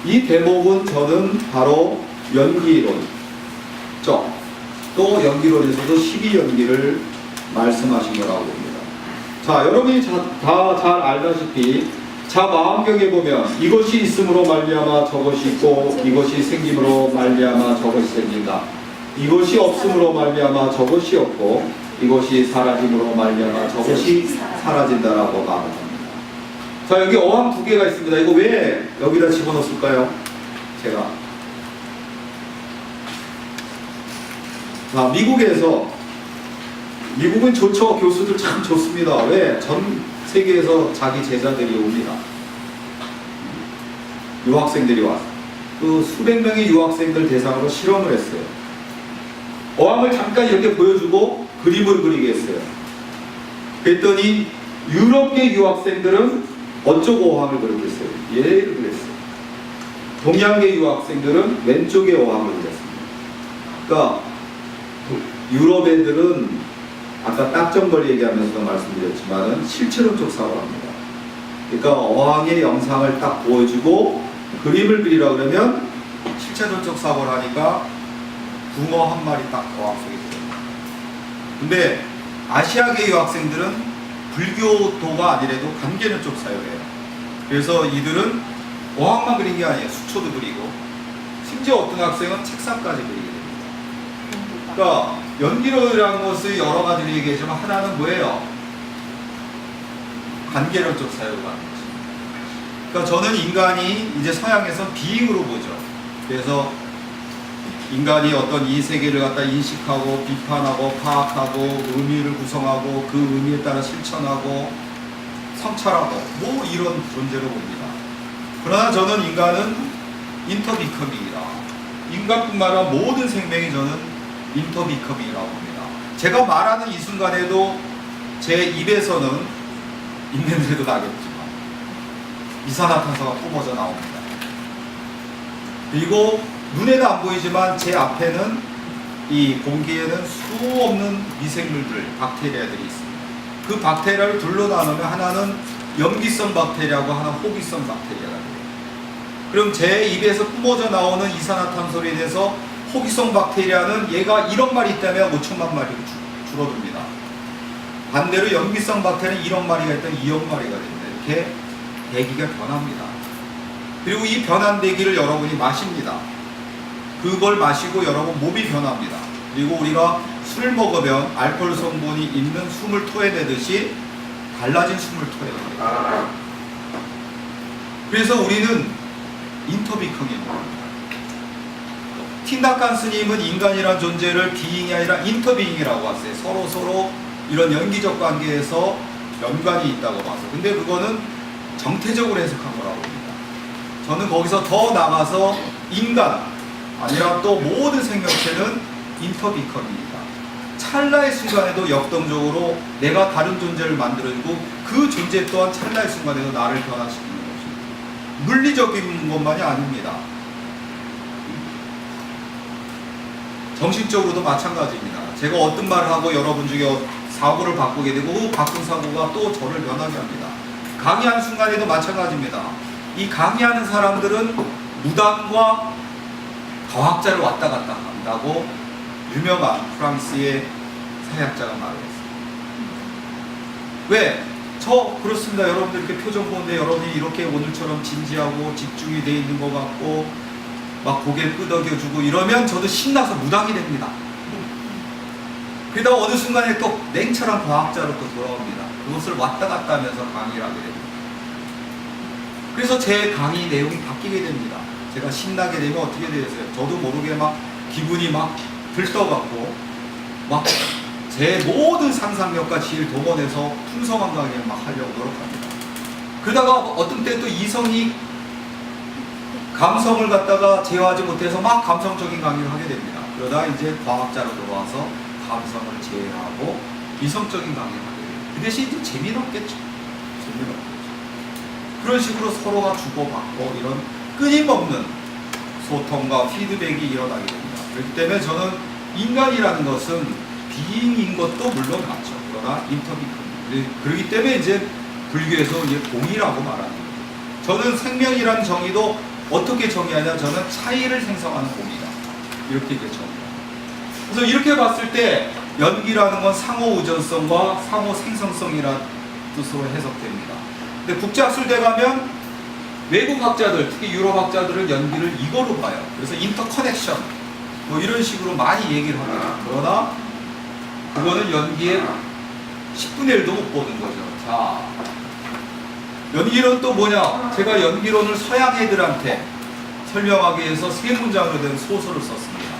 이 대목은 저는 바로 연기론, 또 연기론에서도 12연기를 말씀하신 거라고 봅니다. 자, 여러분이 다 잘 알다시피 자 마음경에 보면 이것이 있음으로 말미암아 저것이 있고 이것이 생김으로 말미암아 저것이 생긴다. 이것이 없음으로 말미암아 저것이 없고 이것이 사라짐으로 말미암아 저것이 사라진다라고 말합니다. 자, 여기 어항 두 개가 있습니다. 이거 왜 여기다 집어넣었을까요? 제가 미국은 좋죠. 교수들 참 좋습니다. 왜? 전 세계에서 자기 제자들이 옵니다. 유학생들이 와서 그 수백 명의 유학생들 대상으로 실험을 했어요. 어항을 잠깐 이렇게 보여주고 그림을 그리게 했어요. 그랬더니 유럽계 유학생들은 어쩌고 어항을 그렸겠어요? 얘를 그렸어요. 동양계 유학생들은 왼쪽에 어항을 그렸습니다. 그러니까 유럽 애들은 아까 딱정벌 얘기하면서도 말씀드렸지만은 실체론적 사고를 합니다. 그러니까 어항의 영상을 딱 보여주고 그림을 그리라 그러면 실체론적 사고를 하니까 붕어 한 마리 딱 어항 속에 들어요. 근데 아시아계 유학생들은 불교도가 아니래도 관계론적 사유예요. 그래서 이들은 어항만 그린 게 아니에요. 수초도 그리고 심지어 어떤 학생은 책상까지 그리게 됩니다. 그러니까 연기론이라는 것을 여러 가지로 얘기하지만 하나는 뭐예요? 관계론적 사유가 하는 거죠. 그러니까 저는 인간이 이제 서양에서 비잉으로 보죠. 그래서 인간이 어떤 이 세계를 갖다 인식하고 비판하고 파악하고 의미를 구성하고 그 의미에 따라 실천하고 성찰하고 뭐 이런 존재로 봅니다. 그러나 저는 인간은 인터비커밍이다. 인간뿐만 아니라 모든 생명이 저는 인터비커밍이라고 봅니다. 제가 말하는 이 순간에도 제 입에서는 입냄새도 나겠지만 이산화탄소가 뿜어져 나옵니다. 그리고 눈에는 안 보이지만 제 앞에는 이 공기에는 수 없는 미생물들, 박테리아들이 있습니다. 그 박테리아를 둘로 나누면 하나는 염기성 박테리아고 하나는 호기성 박테리아가 돼요. 그럼 제 입에서 뿜어져 나오는 이산화탄소에 대해서 호기성 박테리아는 얘가 1억 마리 있다면 5천만 마리로 줄어듭니다. 반대로 염기성 박테리아는 1억 마리가 있다면 2억 마리가 됩니다. 이렇게 대기가 변합니다. 그리고 이 변한 대기를 여러분이 마십니다. 그걸 마시고 여러분 몸이 변합니다. 그리고 우리가 술을 먹으면 알코올 성분이 있는 숨을 토해내듯이 달라진 숨을 토해냅니다. 그래서 우리는 인터비커밍입니다. 틴다칸 스님은 인간이란 존재를 비잉이 아니라 인터비잉이라고 했어요. 서로 이런 연기적 관계에서 연관이 있다고 봐서. 근데 그거는 정태적으로 해석한 거라고 봅니다. 저는 거기서 더 나가서 인간 아니라 또 모든 생명체는 인터비커밍이다. 찰나의 순간에도 역동적으로 내가 다른 존재를 만들어주고 그 존재 또한 찰나의 순간에도 나를 변화시키는 것입니다. 물리적인 것만이 아닙니다. 정신적으로도 마찬가지입니다. 제가 어떤 말을 하고 여러분 중에 사고를 바꾸게 되고 그 바꾼 사고가 또 저를 변하게 합니다. 강의하는 순간에도 마찬가지입니다. 이 강의하는 사람들은 무당과 과학자를 왔다 갔다 한다고 유명한 프랑스의 사회학자가 말을 했어요. 왜? 저 그렇습니다. 여러분들 이렇게 표정 보는데 여러분이 이렇게 오늘처럼 진지하고 집중이 돼 있는 것 같고 막 고개를 끄덕여주고 이러면 저도 신나서 무당이 됩니다. 그러다가 어느 순간에 또 냉철한 과학자로 또 돌아옵니다. 그것을 왔다 갔다 하면서 강의를 하게 됩니다. 그래서 제 강의 내용이 바뀌게 됩니다. 제가 신나게 되면 어떻게 되겠어요? 저도 모르게 막 기분이 막 들떠갖고 막 제 모든 상상력과 지혜를 동원해서 풍성한 강의를 막 하려고 노력합니다. 그러다가 어떤 때 또 이성이 감성을 갖다가 제어하지 못해서 막 감성적인 강의를 하게 됩니다. 그러다 이제 과학자로 돌아와서 감성을 제어하고 이성적인 강의를 하게 됩니다. 그 대신 이제 재미없겠죠. 그런 식으로 서로가 주고받고 이런 끊임없는 소통과 피드백이 일어나게 됩니다. 그렇기 때문에 저는 인간이라는 것은 비잉인 것도 물론 맞죠. 그러나 인터비커. 그렇기 때문에 이제 불교에서 이제 공이라고 말하는 거예요. 저는 생명이라는 정의도 어떻게 정의하냐? 저는 차이를 생성하는 공이다. 이렇게 이제 정의합니다. 그래서 이렇게 봤을 때 연기라는 건 상호 의존성과 상호 생성성이라는 뜻으로 해석됩니다. 근데 국제학술대 가면 외국 학자들, 특히 유럽 학자들은 연기를 이거로 봐요. 그래서 인터커넥션 뭐 이런 식으로 많이 얘기를 합니다. 그러나 그거는 연기의 10분의 1도 못 보는 거죠. 자, 연기론 또 뭐냐? 제가 연기론을 서양 애들한테 설명하기 위해서 3문장으로 된 소설을 썼습니다.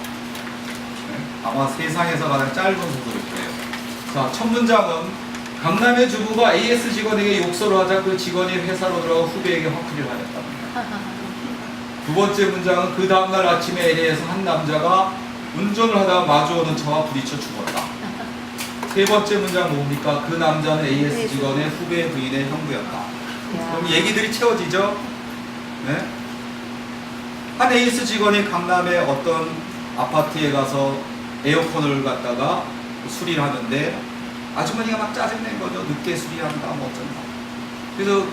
네? 아마 세상에서 가장 짧은 소설일 거예요. 자, 첫 문장은 강남의 주부가 AS 직원에게 욕설을 하자 그 직원이 회사로 들어가 후배에게 화풀이를 하였답니다. 두 번째 문장은 그 다음날 아침에 LA에서 한 남자가 운전을 하다가 마주오는 차와 부딪혀 죽었다. 세 번째 문장 뭡니까? 그 남자는 AS 직원의 후배 부인의 형부였다. 그럼 얘기들이 채워지죠? 네? 한 AS 직원이 강남의 어떤 아파트에 가서 에어컨을 갖다가 수리를 하는데 아주머니가 막 짜증낸 거죠. 늦게 수리한다 뭐 어쩐다. 그래서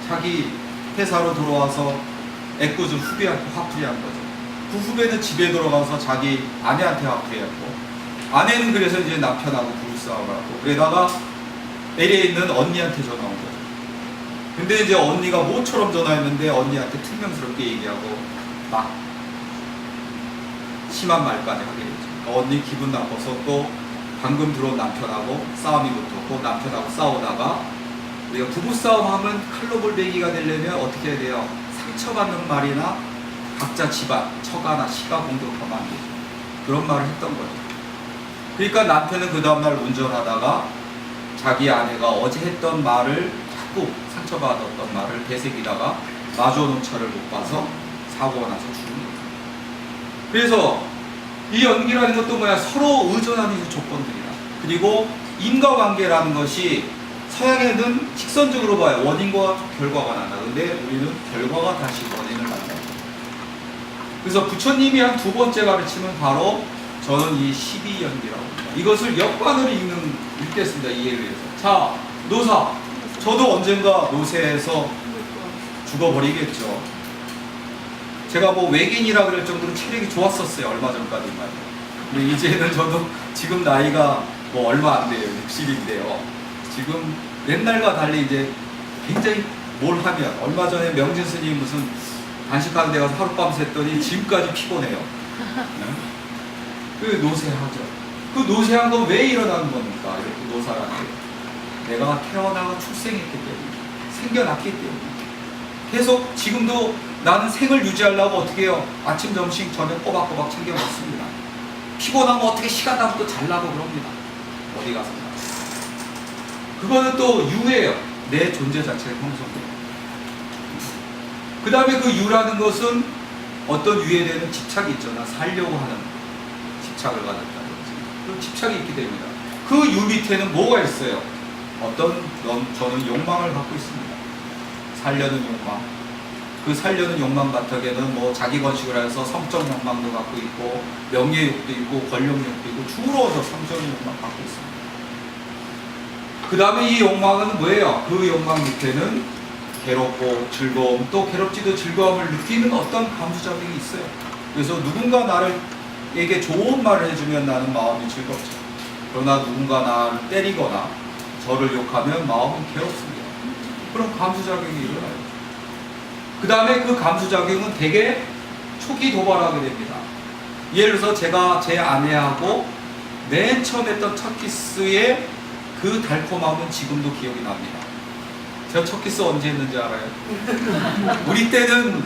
자기 회사로 들어와서 애꿎은 후배한테 화풀이한 거죠. 그 후배는 집에 들어가서 자기 아내한테 화풀이했고, 아내는 그래서 이제 남편하고 부부싸움을 하고, 그러다가 LA에 있는 언니한테 전화 온 거죠. 근데 이제 언니가 모처럼 전화했는데 언니한테 퉁명스럽게 얘기하고 막 심한 말까지 하게 되죠. 언니 기분 나빠서 또 방금 들어온 남편하고 싸움이 붙었고, 남편하고 싸우다가 우리가 부부싸움 하면 칼로 볼배기가 되려면 어떻게 해야 돼요? 상처받는 말이나 각자 집안, 처가나 시가 공격하면 안 되죠. 그런 말을 했던 거죠. 그러니까 남편은 그 다음날 운전하다가 자기 아내가 어제 했던 말을 자꾸 상처받았던 말을 되새기다가 마주오는 차를 못 봐서 사고가 나서 죽은 거죠. 그래서 이 연기라는 것도 뭐야? 서로 의존하는 조건들이다. 그리고 인과관계라는 것이 서양에는 직선적으로 봐요. 원인과 결과가 나다. 근데 우리는 결과가 다시 원인을 만든다. 그래서 부처님이 한 두 번째 가르침은 바로 저는 이 12연기라고 합니다. 이것을 역관으로 읽겠습니다. 이해를 위해서. 자, 노사. 저도 언젠가 노세에서 죽어버리겠죠. 제가 뭐 외계인이라 그럴 정도로 체력이 좋았었어요. 얼마 전까지만. 근데 이제는 저도 지금 나이가 뭐 얼마 안 돼요. 60인데요. 지금 옛날과 달리 이제 굉장히 뭘 하면, 얼마 전에 명진 스님 무슨 단식하는 데 가서 하룻밤 샜더니 지금까지 피곤해요. 그 노쇠하죠. 그 노쇠한 건 왜 일어나는 겁니까? 이렇게 노사라는 게. 내가 태어나고 출생했기 때문에, 생겨났기 때문에. 계속 지금도 나는 생을 유지하려고 어떻게 해요? 아침, 점심, 저녁 꼬박꼬박 챙겨 먹습니다. 피곤하면 어떻게 시간 나면 또 잘라고 그럽니다. 어디 가서. 그거는 또 유예요. 내 존재 자체가 형성돼요. 그 다음에 그 유라는 것은 어떤 유에 대한 집착이 있죠. 나 살려고 하는 집착을 가졌다든지. 그런 집착이 있기 때문이다. 그 유 밑에는 뭐가 있어요? 저는 욕망을 갖고 있습니다. 살려는 욕망. 그 살려는 욕망 바탕에는 뭐 자기 건식을 해서 성적 욕망도 갖고 있고, 명예욕도 있고, 권력욕도 있고, 주로서 성적 욕망 갖고 있습니다. 그 다음에 이 욕망은 뭐예요? 그 욕망 밑에는 괴롭고 즐거움, 또 괴롭지도 즐거움을 느끼는 어떤 감수작용이 있어요. 그래서 누군가 나에게 좋은 말을 해주면 나는 마음이 즐겁죠. 그러나 누군가 나를 때리거나 저를 욕하면 마음은 괴롭습니다. 그런 감수작용이 일어나요. 그 다음에 그 감수작용은 되게 초기 도발하게 됩니다. 예를 들어서 제가 제 아내하고 맨 처음 했던 첫 키스의 그 달콤함은 지금도 기억이 납니다. 제가 첫 키스 언제 했는지 알아요? 우리 때는,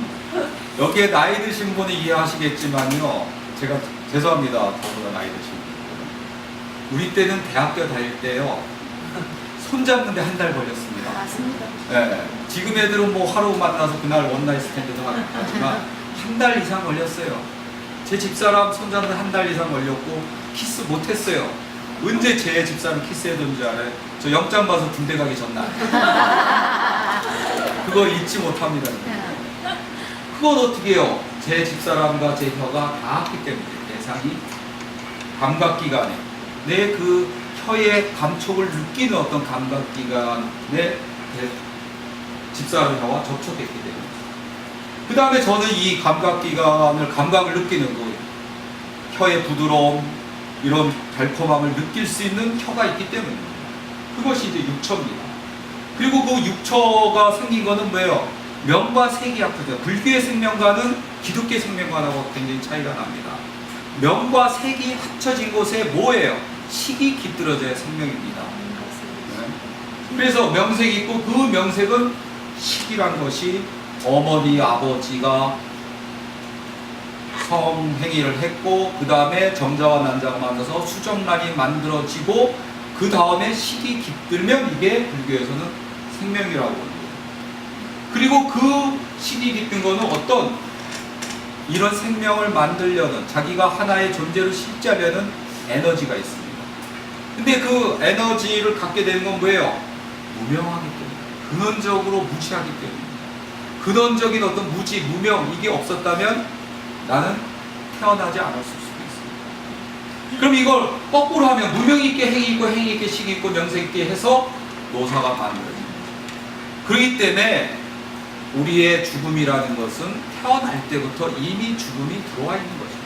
여기에 나이 드신 분이 이해하시겠지만요, 제가 죄송합니다. 저보다 나이 드신 분. 우리 때는 대학교 다닐 때요, 손잡는데 한 달 걸렸습니다. 맞습니다. 네, 지금 애들은 뭐 하루 만나서 그날 원나잇 스탠드도 하지만 한 달 이상 걸렸어요. 제 집사람 손잡는데 한 달 이상 걸렸고 키스 못했어요. 언제 제 집사람 키스해둔 줄 알아요? 저 영장 봐서 군대 가기 전날. 그거 잊지 못합니다. 그건 어떻게 해요? 제 집사람과 제 혀가 닿았기 때문에, 대상이 감각기관에, 내 그 혀의 감촉을 느끼는 어떤 감각기관에 집사람 혀와 접촉했기 때문에. 그 다음에 저는 이 감각을 느끼는 그 혀의 부드러움, 이런 달콤함을 느낄 수 있는 혀가 있기 때문입니다. 그것이 이제 육처입니다. 그리고 그 육처가 생긴 거는 뭐예요? 명과 색이 합쳐져. 불교의 생명과는 기독교의 생명과하고 굉장히 차이가 납니다. 명과 색이 합쳐진 곳에 뭐예요? 식이 깃들어져야 생명입니다. 네. 그래서 명색이 있고, 그 명색은 식이란 것이 어머니, 아버지가 성행위를 했고, 그 다음에 정자와 난자가 만나서 수정란이 만들어지고, 그 다음에 식이 깃들면 이게 불교에서는 생명이라고 합니다. 그리고 그 식이 깃든 거는 어떤 이런 생명을 만들려는, 자기가 하나의 존재로 실제하려는 에너지가 있습니다. 근데 그 에너지를 갖게 되는 건 뭐예요? 무명하기 때문에, 근원적으로 무지하기 때문입니다. 근원적인 어떤 무지, 무명, 이게 없었다면 나는 태어나지 않았을 수도 있습니다. 그럼 이걸 거꾸로 하면 무명 있게 행위 있고 행위 있게 식 있고 명세 있게 해서 노사가 만들어집니다. 그렇기 때문에 우리의 죽음이라는 것은 태어날 때부터 이미 죽음이 들어와 있는 것입니다.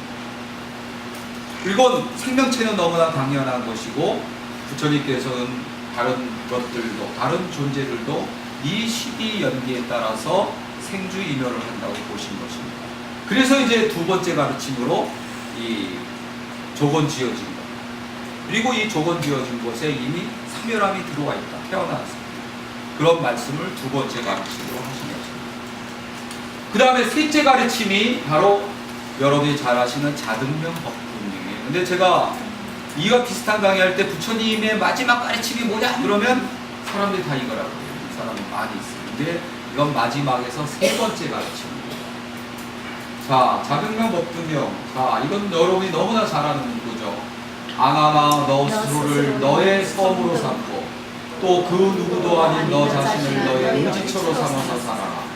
이건 생명체는 너무나 당연한 것이고, 부처님께서는 다른 것들도, 다른 존재들도 이 시기 연기에 따라서 생주이멸을 한다고 보신 것입니다. 그래서 이제 두 번째 가르침으로 이 조건 지어진 것, 그리고 이 조건 지어진 것에 이미 사멸함이 들어와 있다, 태어났습니다. 그런 말씀을 두 번째 가르침으로 하신 것입니다. 그 다음에 셋째 가르침이 바로 여러분이 잘 아시는 자등명 법분명이에요. 근데 제가 이와 비슷한 강의할 때 부처님의 마지막 가르침이 뭐냐? 그러면 사람들이 다 이거라고 해요. 이 사람은 많이 있어요. 근데 이건 마지막에서 세 번째 가르침입니다. 자, 자등명 법분명. 자, 이건 여러분이 너무나 잘 아는 문구죠. 아나나 너 스스로를 너의 섬으로 삼고 또 그 누구도 아닌 너 자신을 너의 의지처로 삼아서 살아라.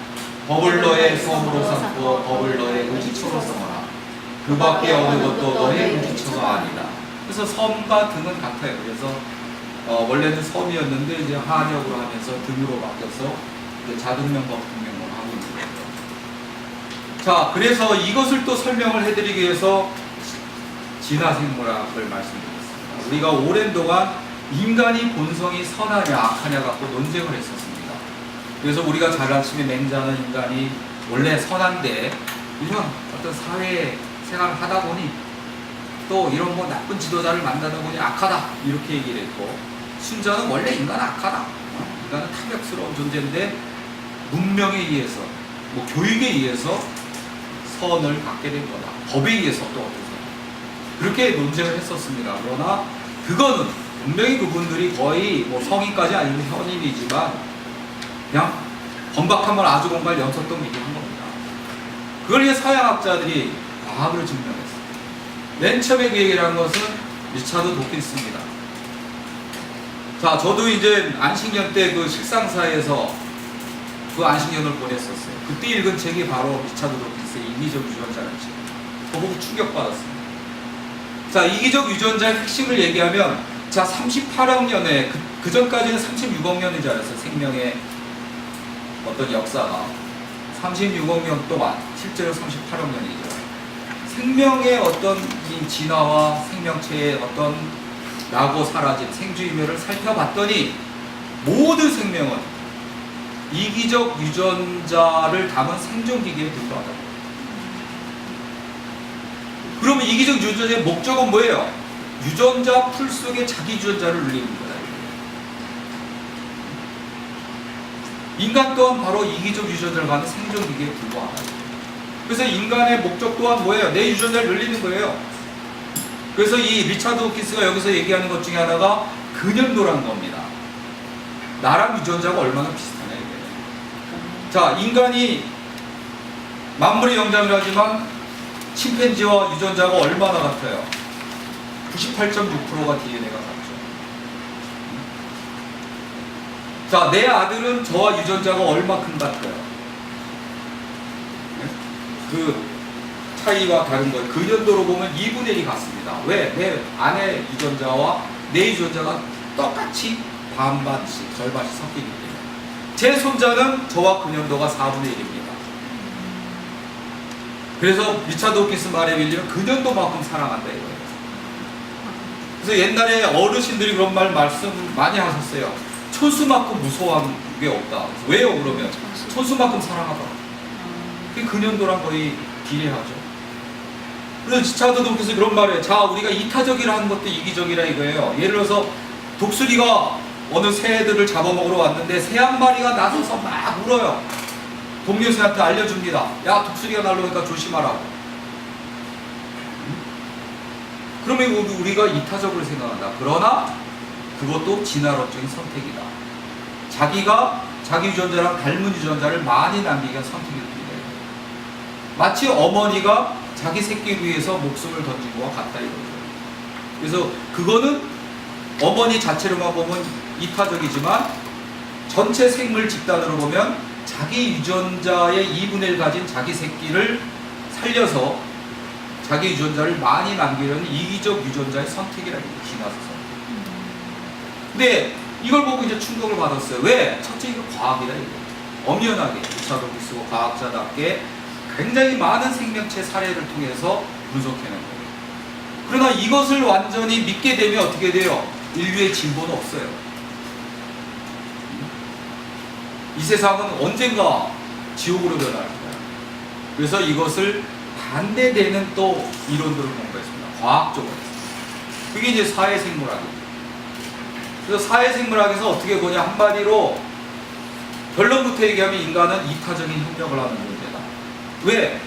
법을 너의 섬으로 삼고 법을 너의 의지처로 삼아라. 그 밖에 어느 것도 너의 의지처가 아니다. 그래서 섬과 등은 같아요. 그래서 원래는 섬이었는데 이제 한역으로 하면서 등으로 바뀌어서 이제 자등명 법분명으로 하고 있는 거죠. 자, 그래서 이것을 또 설명을 해드리기 위해서 진화생물학을 말씀드렸습니다. 우리가 오랜 동안 인간이 본성이 선하냐 악하냐 갖고 논쟁을 했었습니다. 그래서 우리가 잘 아시는 맹자는 인간이 원래 선한데 이런 어떤 사회 생활을 하다 보니 또 이런 뭐 나쁜 지도자를 만나다 보니 악하다 이렇게 얘기를 했고, 순자는 원래 인간은 악하다, 인간은 탐욕스러운 존재인데 문명에 의해서 뭐 교육에 의해서 선을 갖게 된 거다, 법에 의해서 또 어떠세요, 그렇게 논쟁을 했었습니다. 그러나 그거는 분명히 그분들이 거의 뭐 성인까지 아니면 현임이지만 그냥 번박한 아주 공갈 연속동 얘기한 겁니다. 그걸 이제 서양학자들이 과학으로 증명했어요. 맨 처음에 그 얘기를 한 것은 리차드 도킨스입니다. 자, 저도 이제 안식년 때 그 식상사에서 그 안식년을 보냈었어요. 그때 읽은 책이 바로 리차드 도킨스의 이기적 유전자라는 책. 저보고 충격받았습니다. 자, 이기적 유전자의 핵심을 얘기하면, 자, 38억 년에, 그 전까지는 36억 년인 줄 알았어요. 생명의 어떤 역사가. 36억 년 동안, 실제로 38억 년이죠. 생명의 어떤 이 진화와 생명체의 어떤 나고 사라진 생주이멸을 살펴봤더니 모든 생명은 이기적 유전자를 담은 생존기기에 불과하다. 그러면 이기적 유전자의 목적은 뭐예요? 유전자 풀 속에 자기 유전자를 늘리는 거다. 인간 또한 바로 이기적 유전자를 가는 생존기기에 불과하다. 그래서 인간의 목적 또한 뭐예요? 내 유전자를 늘리는 거예요. 그래서 이 리차드 호킨스가 여기서 얘기하는 것 중에 하나가 근연도라는 겁니다. 나랑 유전자가 얼마나 비슷하냐 이거예요. 자, 인간이 만물의 영장이라지만 침팬지와 유전자가 얼마나 같아요? 98.6%가 DNA가 같죠. 자, 내 아들은 저와 유전자가 얼마큼 같아요? 그 차이와 다른 거예요. 근연도로 보면 2분의 1이 같습니다. 왜? 내 아내 유전자와 내 유전자가 똑같이 반반씩, 절반씩 섞이기 때문에. 제 손자는 저와 근연도가 4분의 1입니다. 그래서 리차드 호킨스 말에 빌리면 근연도만큼 사랑한다 이거예요. 그래서 옛날에 어르신들이 그런 말씀 많이 하셨어요. 촌수만큼 무서워한 게 없다. 왜요? 그러면 촌수만큼 사랑하다. 그게 근연도랑 거의 비례하죠. 그래서 리차드 호킨스 그런 말을 해요. 자, 우리가 이타적이라 하는 것도 이기적이라 이거예요. 예를 들어서 독수리가 어느 새들을 잡아먹으러 왔는데 새 한 마리가 나서서 막 울어요. 동료새한테 알려줍니다. 야, 독수리가 날라오니까 조심하라고. 그러면 우리가 이타적으로 생각한다. 그러나 그것도 진화론적인 선택이다. 자기가 자기 유전자랑 닮은 유전자를 많이 남기기 위한 선택이 됩니다. 마치 어머니가 자기 새끼를 위해서 목숨을 던진 것과 같다 이거죠. 그래서 그거는 어머니 자체로만 보면 이타적이지만 전체 생물 집단으로 보면 자기 유전자의 2분의 1 가진 자기 새끼를 살려서 자기 유전자를 많이 남기려는 이기적 유전자의 선택이라는 거예요. 진화서 선택. 근데 이걸 보고 이제 충격을 받았어요. 왜? 첫째, 이거 과학이다 이거. 엄연하게 의사독이 쓰고 과학자답게 굉장히 많은 생명체 사례를 통해서 분석해낸 거예요. 그러나 이것을 완전히 믿게 되면 어떻게 돼요? 인류의 진보는 없어요. 이 세상은 언젠가 지옥으로 변할 거예요. 그래서 이것을 반대되는 또 이론들을 공부했습니다. 과학적으로. 그게 이제 사회생물학이에요. 그래서 사회생물학에서 어떻게 보냐, 한마디로 결론부터 얘기하면 인간은 이타적인 협력을 하는 존재다. 왜?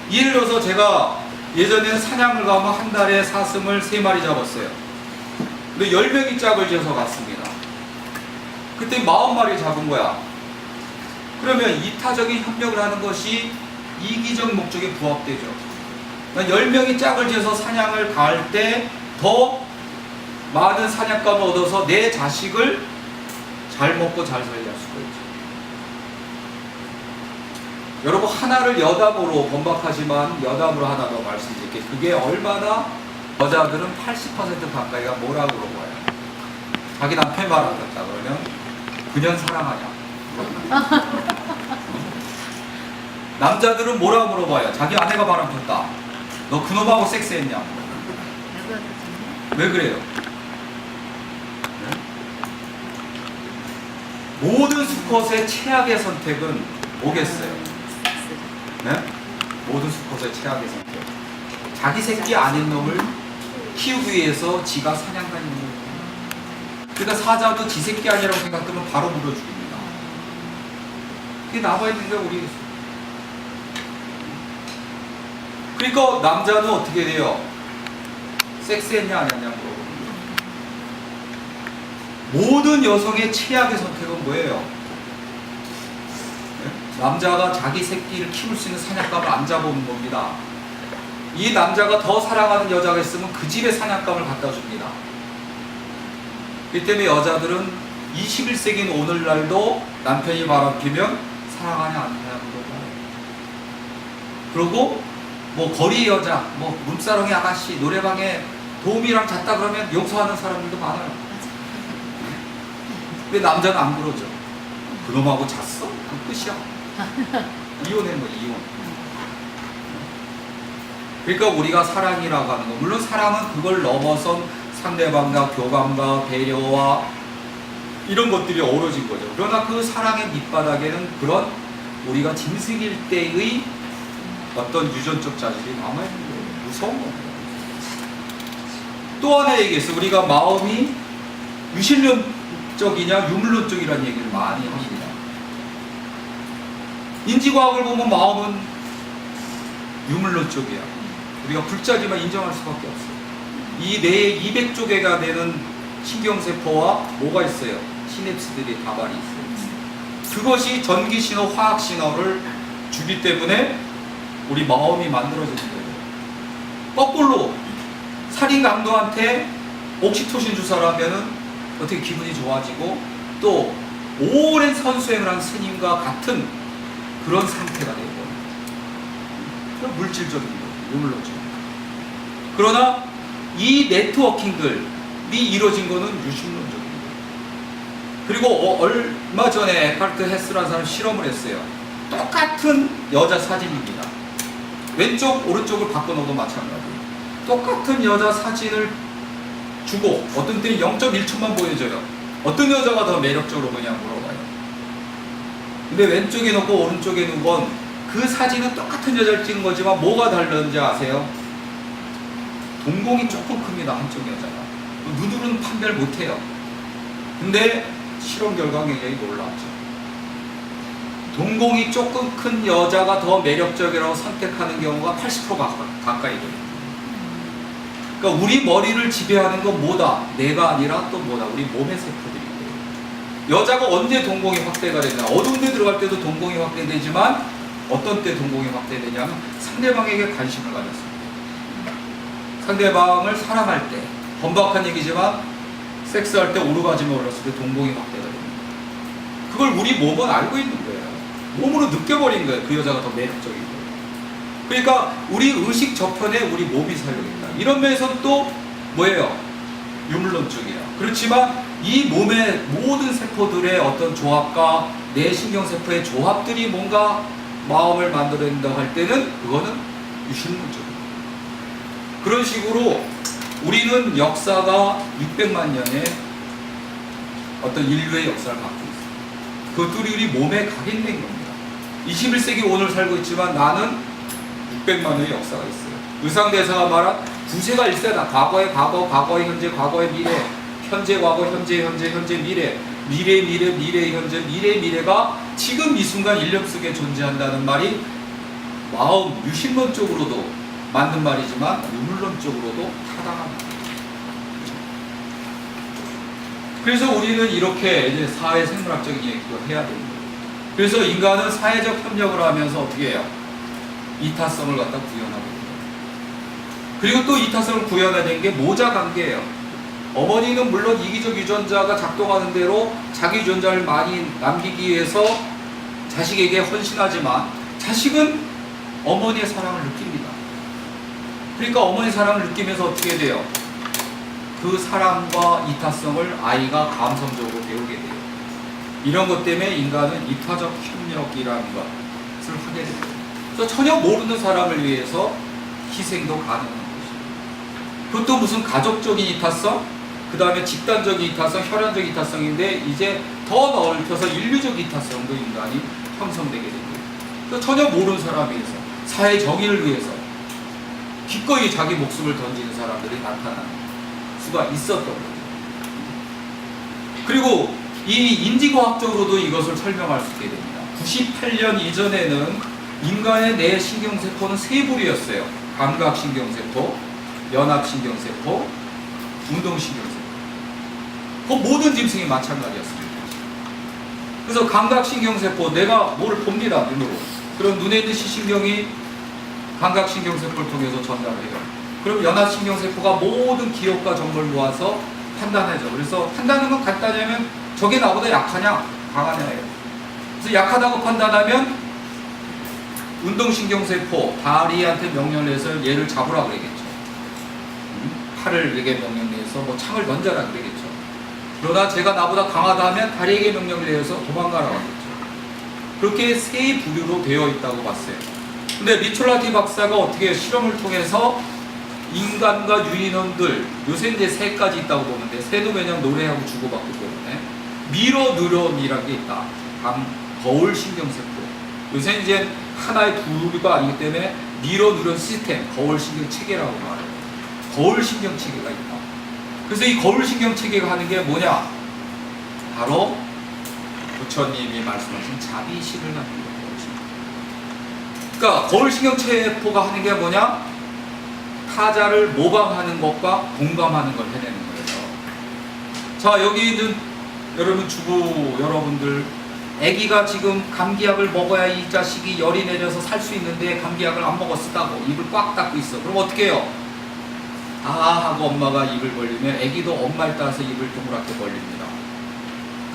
예를 들어서 제가 예전에는 사냥을 가면 한 달에 사슴을 3마리 잡았어요. 근데 10명이 짝을 지어서 갔습니다. 그때 40마리 잡은 거야. 그러면 이타적인 협력을 하는 것이 이기적 목적에 부합되죠. 그러니까 10명이 짝을 지어서 사냥을 갈 때 더 많은 사냥감을 얻어서 내 자식을 잘 먹고 잘 살게 할 수가 있죠. 여러분, 하나를 여담으로, 번박하지만 여담으로 하나 더 말씀드릴게요. 그게 얼마나 여자들은 80% 가까이가 뭐라고 물어봐요. 자기 남편 말 안 듣다 그러면 그냥 사랑하냐. 남자들은 뭐라고 물어봐요. 자기 아내가 바람 폈다. 너 그놈하고 섹스했냐? 왜 그래요? 네? 모든 수컷의 최악의 선택은 뭐겠어요? 네? 모든 수컷의 최악의 선택. 자기 새끼 아닌 놈을 키우기 위해서 지가 사냥 다니는 거예요. 그러니까 사자도 지 새끼 아니라고 생각하면 바로 물어 죽입니다. 그게 남아있는데 우리. 그러니까 남자는 어떻게 돼요? 섹스했냐 안 했냐 물어보거든요. 모든 여성의 최악의 선택은 뭐예요? 네? 남자가 자기 새끼를 키울 수 있는 사냥감을 안 잡아오는 겁니다. 이 남자가 더 사랑하는 여자가 있으면 그 집에 사냥감을 갖다 줍니다. 그 때문에 여자들은 21세기인 오늘날도 남편이 바람 피면 사랑하냐 안 하냐 물어봐요. 그리고 뭐 거리 여자, 뭐 문사롱이 아가씨, 노래방에 도우미랑 잤다 그러면 용서하는 사람들도 많아요. 근데 남자는 안 그러죠. 그놈하고 잤어? 그럼 끝이야. 이혼해, 뭐 이혼. 그러니까 우리가 사랑이라고 하는 거, 물론 사랑은 그걸 넘어선 상대방과 교감과 배려와 이런 것들이 어우러진 거죠. 그러나 그 사랑의 밑바닥에는 그런 우리가 짐승일 때의 어떤 유전적 자질이 남아있는 거예요. 무서운 겁니다. 또 하나 얘기했어요. 우리가 마음이 유실론적이냐 유물론적이라는 얘기를 많이 합니다. 인지과학을 보면 마음은 유물론적이야. 우리가 불작이만 인정할 수밖에 없어요. 이 뇌에 200조 개가 되는 신경세포와 뭐가 있어요? 시냅스들이 다발이 있어요. 그것이 전기신호, 화학신호를 주기 때문에 우리 마음이 만들어지는 거예요. 거꾸로 살인 강도한테 옥시토신 주사를 하면은 어떻게 기분이 좋아지고 또 오랜 선수행을 한 스님과 같은 그런 상태가 되는 거예요. 그런 물질적인 거예요. 유물론적. 그러나 이 네트워킹들이 이루어진 거는 유실론적인 거예요. 그리고 얼마 전에 에카르트 헤스라는 사람이 실험을 했어요. 똑같은 여자 사진입니다. 왼쪽 오른쪽을 바꿔놓어도 마찬가지예요. 똑같은 여자 사진을 주고 어떤 때는 0.1초만 보여줘요. 어떤 여자가 더 매력적으로 보냐 물어봐요. 근데 왼쪽에 놓고 오른쪽에 놓은 건 그 사진은 똑같은 여자를 찍은 거지만 뭐가 다른지 아세요? 동공이 조금 큽니다. 한쪽 여자가. 눈으로는 판별 못해요. 근데 실험 결과가 굉장히 놀랍죠. 동공이 조금 큰 여자가 더 매력적이라고 선택하는 경우가 80% 가까이 돼요. 그러니까 우리 머리를 지배하는 건 뭐다? 내가 아니라 또 뭐다? 우리 몸의 세포들이에요. 여자가 언제 동공이 확대가 되냐? 어두운 데 들어갈 때도 동공이 확대되지만 어떤 때 동공이 확대되냐면 상대방에게 관심을 가졌을 때, 상대방을 사랑할 때, 번박한 얘기지만 섹스할 때 오르가즘에 올랐을 때 동공이 확대가 됩니다. 그걸 우리 몸은 알고 있는 거예요. 몸으로 느껴버린 거예요. 그 여자가 더 매력적인 거예요. 그러니까 우리 의식 저편에 우리 몸이 살려있다. 이런 면에서는 또 뭐예요? 유물론적이에요. 그렇지만 이 몸의 모든 세포들의 어떤 조합과 내 신경세포의 조합들이 뭔가 마음을 만들어낸다고 할 때는 그거는 유실론적이에요. 그런 식으로 우리는 역사가 600만 년의 어떤 인류의 역사를 갖고 있어요. 그것들이 우리 몸에 각인된 겁니다. 21세기 오늘 살고 있지만 나는 600만 년의 역사가 있어요. 의상대사가 말한 구세가 일세다. 과거의 과거, 과거의 현재, 과거의 미래, 현재 과거, 현재 미래, 미래 현재, 미래가 지금 이 순간 일념 속에 존재한다는 말이 마음 유신론적으로도 맞는 말이지만 유물론적으로도 타당합니다. 그래서 우리는 이렇게 이제 사회생물학적인 얘기도 해야 됩니다. 그래서 인간은 사회적 협력을 하면서 어떻게 해요? 이타성을 갖다 구현하고 있습니다. 그리고 또 이타성을 구현해낸 게 모자 관계예요. 어머니는 물론 이기적 유전자가 작동하는 대로 자기 유전자를 많이 남기기 위해서 자식에게 헌신하지만 자식은 어머니의 사랑을 느낍니다. 그러니까 어머니 사랑을 느끼면서 어떻게 돼요? 그 사랑과 이타성을 아이가 감성적으로 배우게 돼요. 이런 것 때문에 인간은 이타적 협력이라는 것을 하게 됩니다. 그래서 전혀 모르는 사람을 위해서 희생도 가능한 것입니다. 그것도 무슨 가족적인 이타성, 그 다음에 집단적인 이타성, 혈연적 이타성인데 이제 더 넓혀서 인류적 이타성도 인간이 형성되게 됩니다. 그래서 전혀 모르는 사람을 위해서, 사회 정의를 위해서 기꺼이 자기 목숨을 던지는 사람들이 나타나는 수가 있었던 거죠. 그리고 이 인지과학적으로도 이것을 설명할 수 있게 됩니다. 98년 이전에는 인간의 뇌 신경세포는 세 부류였어요. 감각신경세포, 연합신경세포, 운동신경세포. 그 모든 짐승이 마찬가지였습니다. 그래서 감각신경세포, 내가 뭘 봅니다, 눈으로. 그럼 눈에 있는 시신경이 감각신경세포를 통해서 전달을 해요. 그럼 연합신경세포가 모든 기억과 정보를 모아서 판단하죠. 그래서 판단하는 건 간단하면 저게 나보다 약하냐, 강하냐예요. 그래서 약하다고 판단하면 운동신경세포, 다리한테 명령을 해서 얘를 잡으라 그러겠죠. 팔을 에게 명령을 해서 뭐 창을 던져라 그러겠죠. 그러나 제가 나보다 강하다 하면 다리에게 명령을 내려서 도망가라고 하겠죠. 그렇게 세 부류로 되어 있다고 봤어요. 근데 미촐라티 박사가 어떻게 실험을 통해서 인간과 유인원들, 요새 이제 세 가지 있다고 보는데, 새도 매년 노래하고 주고받기 때문에 미러 뉴런이라는 게 있다. 거울 신경세포. 요새 이제 하나의 부류가 아니기 때문에 미러 뉴런 시스템, 거울 신경 체계라고 말해요. 거울 신경 체계가 있다. 그래서 이 거울 신경 체계가 하는 게 뭐냐? 바로 부처님이 말씀하신 자비심을 갖는 거죠. 그러니까 거울 신경 체포가 하는 게 뭐냐? 타자를 모방하는 것과 공감하는 걸 해내는 거예요. 자, 여기 있는 여러분 주부 여러분들, 아기가 지금 감기약을 먹어야 이 자식이 열이 내려서 살 수 있는데 감기약을 안 먹었다고 입을 꽉 닫고 있어. 그럼 어떻게 해요? 아 하고 엄마가 입을 벌리면 아기도 엄마를 따라서 입을 동그랗게 벌립니다.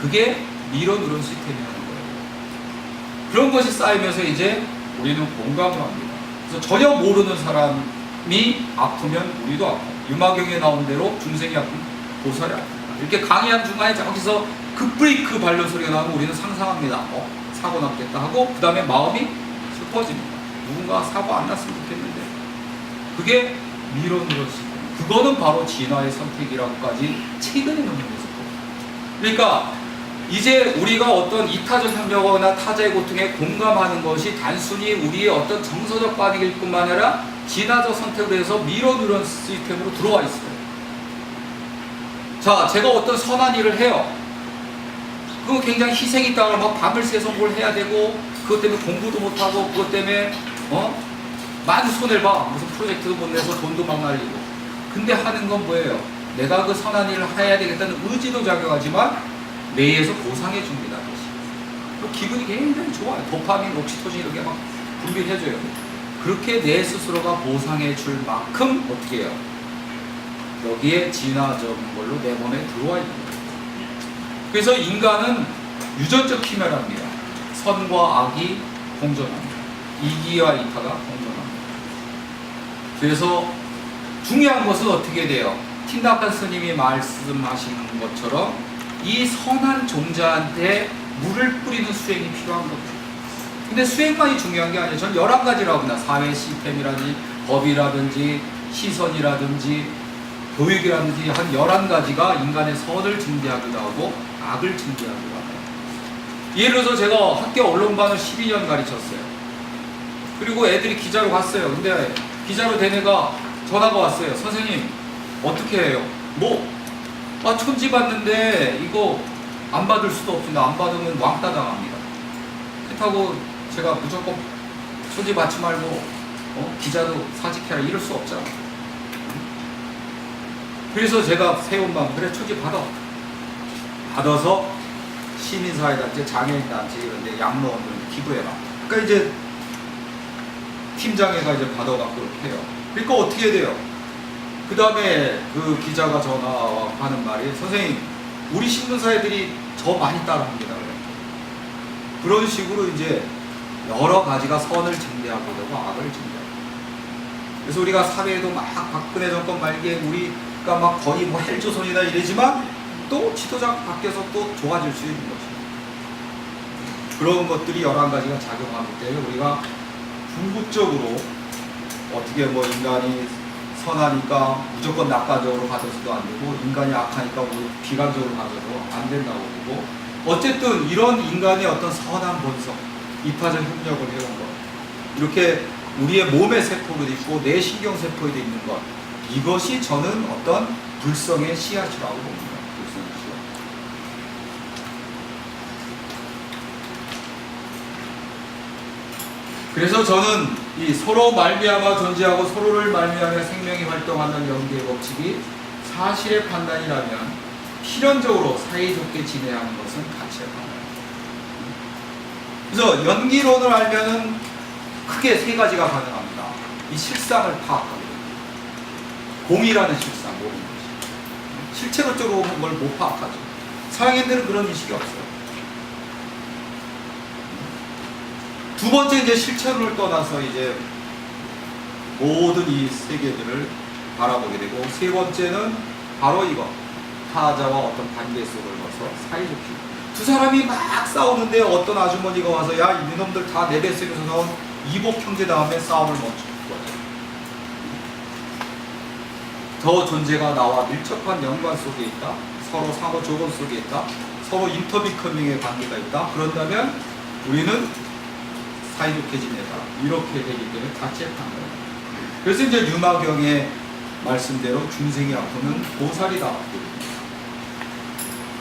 그게 미러 누런 시스템이 하는 거예요. 그런 것이 쌓이면서 이제 우리는 공감을 합니다. 그래서 전혀 모르는 사람이 아프면 우리도 아파. 유마경에 나온 대로 중생이 아프면 보살이 아픕니다. 이렇게 강의한 중간에 저기서 급브레이크 발효 소리가 나오면 우리는 상상합니다. 사고 났겠다 하고 그 다음에 마음이 슬퍼집니다. 누군가 사고 안 났으면 좋겠는데. 그게 미러 누런 시스템. 그거는 바로 진화의 선택이라고까지 최근에 논문에서 그러니까 이제 우리가 어떤 이타적 협력이나 타자의 고통에 공감하는 것이 단순히 우리의 어떤 정서적 반응일 뿐만 아니라 진화적 선택을 해서 미러 뉴런 시스템으로 들어와 있어요. 자, 제가 어떤 선한 일을 해요. 그거 굉장히 희생이 있다가 막 밤을 새서 뭘 해야 되고, 그것 때문에 공부도 못하고, 그것 때문에 많은 손해를 봐. 무슨 프로젝트도 못 내서 돈도 막 날리고. 근데 하는 건 뭐예요? 내가 그 선한 일을 해야 되겠다는 의지도 작용하지만 뇌에서 보상해 줍니다. 또 기분이 굉장히 좋아요. 도파민, 옥시토신 이렇게 막 분별해줘요. 그렇게 내 스스로가 보상해 줄 만큼 어떻게 해요? 여기에 진화적인 걸로 내 몸에 들어와 있는 거예요. 그래서 인간은 유전적 키메라입니다. 선과 악이 공존합니다. 이기와 이타가 공존합니다. 그래서 중요한 것은 어떻게 돼요? 틴다칸 스님이 말씀하시는 것처럼 이 선한 종자한테 물을 뿌리는 수행이 필요한 겁니다. 근데 수행만이 중요한 게 아니에요. 전 11가지라고 합니다. 사회 시스템이라든지 법이라든지 시선이라든지 교육이라든지 한 11가지가 인간의 선을 증대하기도 하고 악을 증대하기도 합니다. 예를 들어서 제가 학교 언론반을 12년 가르쳤어요. 그리고 애들이 기자로 갔어요. 근데 기자로 된 애가 전화가 왔어요. 선생님 어떻게 해요? 촌지 받는데 이거 안 받을 수도 없습니다. 안 받으면 왕따 당합니다. 그렇다고 제가 무조건 촌지 받지 말고 기자도 사직해라 이럴 수 없잖아. 그래서 제가 세운 마음, 그래 촌지 받아서 시민사회단체, 장애인단체 이런 데 양로원들한테 기부해라. 그러니까 이제 팀장회가 이제 받아갖고 그렇게 해요. 그러니까 어떻게 돼요? 그 다음에 그 기자가 전화와 하는 말이, 선생님 우리 신문사애들이 저 많이 따라합니다. 그런 식으로 이제 여러 가지가 선을 증대하고 되고 악을 증대하고. 그래서 우리가 사회에도 막 박근혜 정권 말기에 우리가 막 거의 뭐 헬조선이다 이러지만 또 지도자가 바뀌어서 또 좋아질 수 있는 거죠. 그런 것들이 11가지가 작용하기 때문에 우리가 궁극적으로 어떻게 뭐 인간이 선하니까 무조건 낙관적으로 가져서도 안 되고, 인간이 악하니까 비관적으로 가져도 안 된다고 보고, 어쨌든 이런 인간의 어떤 선한 본성, 이타적 협력을 해온 것, 이렇게 우리의 몸의 세포도 있고 내 신경세포에도 있는 것, 이것이 저는 어떤 불성의 씨앗이라고 봅니다. 불성의 씨앗. 그래서 저는 이 서로 말미암아 존재하고 서로를 말미암아 생명이 활동하는 연계의 법칙이 사실의 판단이라면 필연적으로 사이좋게 지내야 하는 것은 가치의 판단입니다. 그래서 연기론을 알면은 크게 3가지가 가능합니다. 이 실상을 파악하게 됩니다. 공이라는 실상, 모르는 것이. 실체적으로 뭘 못 파악하죠. 서양인들은 그런 인식이 없어요. 두 번째 이제 실체론을 떠나서 이제 모든 이 세계들을 바라보게 되고, 세 번째는 바로 이거, 타자와 어떤 관계 속을 벗어 사이좋게. 두 사람이 막 싸우는데 어떤 아주머니가 와서 야, 이놈들 다 내 뱃속에서 나온 이복 형제 다음에 싸움을 멈추는 거죠. 더 존재가 나와 밀접한 연관 속에 있다. 서로 상호 조건 속에 있다. 서로 인터비커밍의 관계가 있다. 그런다면 우리는 사이좋게 지내다. 이렇게 되기 때문에 가치의 판단입니다. 그래서 이제 류마경의 말씀대로 중생의 아픔은 보살이다.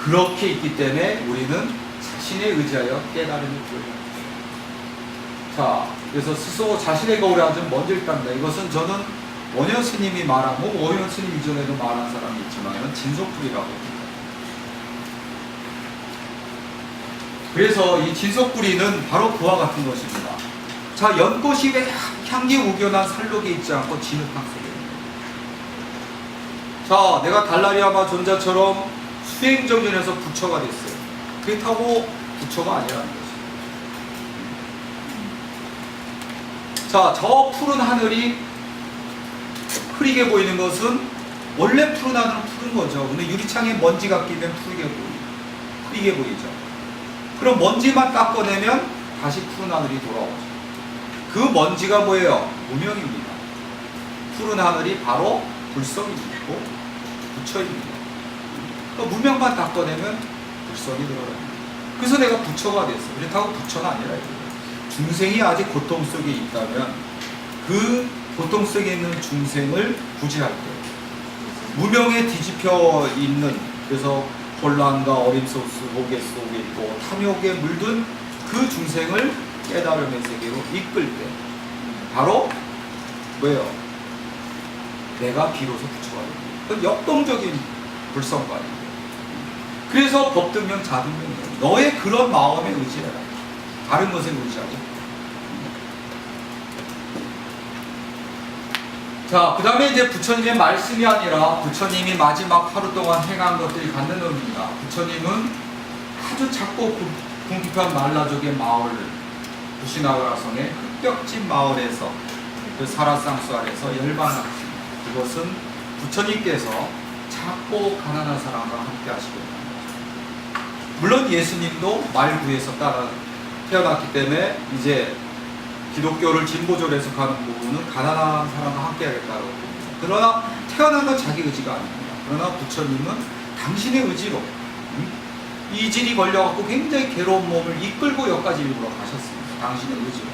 그렇게 있기 때문에 우리는 자신에 의지하여 깨달음을 구해야 합니다. 자, 그래서 스스로 자신의 거울에 앉으면 먼저 있답니다. 이것은 저는 원효 스님이 말한, 원효 스님 이전에도 말한 사람이 있지만 진속불이라고 합니다. 그래서 이 진속불이는 바로 그와 같은 것입니다. 자, 연꽃이 왜 향기 우겨난 산록에 있지 않고 진흙탕 속에 있는 거예요. 자, 내가 달라리아마 존자처럼 수행정진에서 부처가 됐어요. 그렇다고 부처가 아니라는 거죠. 자, 저 푸른 하늘이 흐리게 보이는 것은 원래 푸른 하늘은 푸른 거죠. 근데 유리창에 먼지가 끼면 흐리게 보이죠. 그럼 먼지만 닦아내면 다시 푸른 하늘이 돌아오죠. 그 먼지가 뭐예요? 무명입니다. 푸른 하늘이 바로 불성이고 부처입니다. 그러니까 무명만 닦아내면 불성이 들어갑니다. 그래서 내가 부처가 됐어. 그렇다고 부처는 아니라 이거예요. 중생이 아직 고통 속에 있다면 그 고통 속에 있는 중생을 구제할 때, 무명에 뒤집혀 있는, 그래서 혼란과 어림 속에 있고 탐욕에 물든 그 중생을 깨달음의 세계로 이끌 때 바로 뭐예요? 내가 비로소 부처가 됩니다. 그건 역동적인 불성관입니다. 그래서 법등명 자등명이에요. 너의 그런 마음에 의지해라. 다른 것에 의지하고. 자, 그 다음에 이제 부처님의 말씀이 아니라 부처님이 마지막 하루 동안 행한 것들이 갖는 의미입니다. 부처님은 아주 작고 궁핍한 말라족의 마을, 부시나가라성의 흑벽집 마을에서 그 사라상수 아래서 열반하십니다. 그것은 부처님께서 작고 가난한 사람과 함께 하시겠다는 거죠. 물론 예수님도 말구에서 따라 태어났기 때문에 이제 기독교를 진보적으로 해석하는 부분은 가난한 사람과 함께 하겠다고 봅니다. 그러나 태어난 건 자기 의지가 아닙니다. 그러나 부처님은 당신의 의지로 이질이 걸려갖고 굉장히 괴로운 몸을 이끌고 여기까지 일부러 가셨습니다. 당신의 의지로.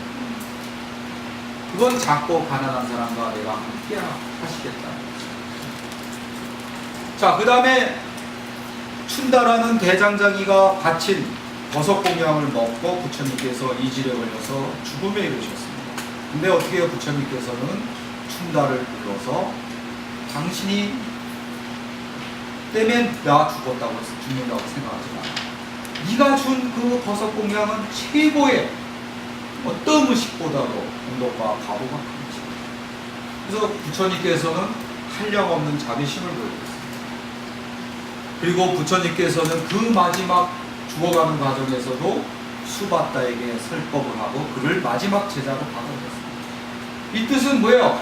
그건 작고 가난한 사람과 내가 함께 하시겠다. 자, 그 다음에 춘다라는 대장장이가 바친 버섯 공양을 먹고 부처님께서 이질에 걸려서 죽음에 이르셨습니다. 근데 어떻게 해요? 부처님께서는 춘다를 불러서 당신이 때문에 나 죽었다고 해서 죽는다고 생각하지 마. 네가 준 그 버섯 공양은 최고의 어떤 음식보다도 공덕과 가보가 큽니다. 그래서 부처님께서는 한량없는 자비심을 보여줬습니다. 그리고 부처님께서는 그 마지막 죽어가는 과정에서도 수바다에게 설법을 하고 그를 마지막 제자로 받아들였습니다. 이 뜻은 뭐예요?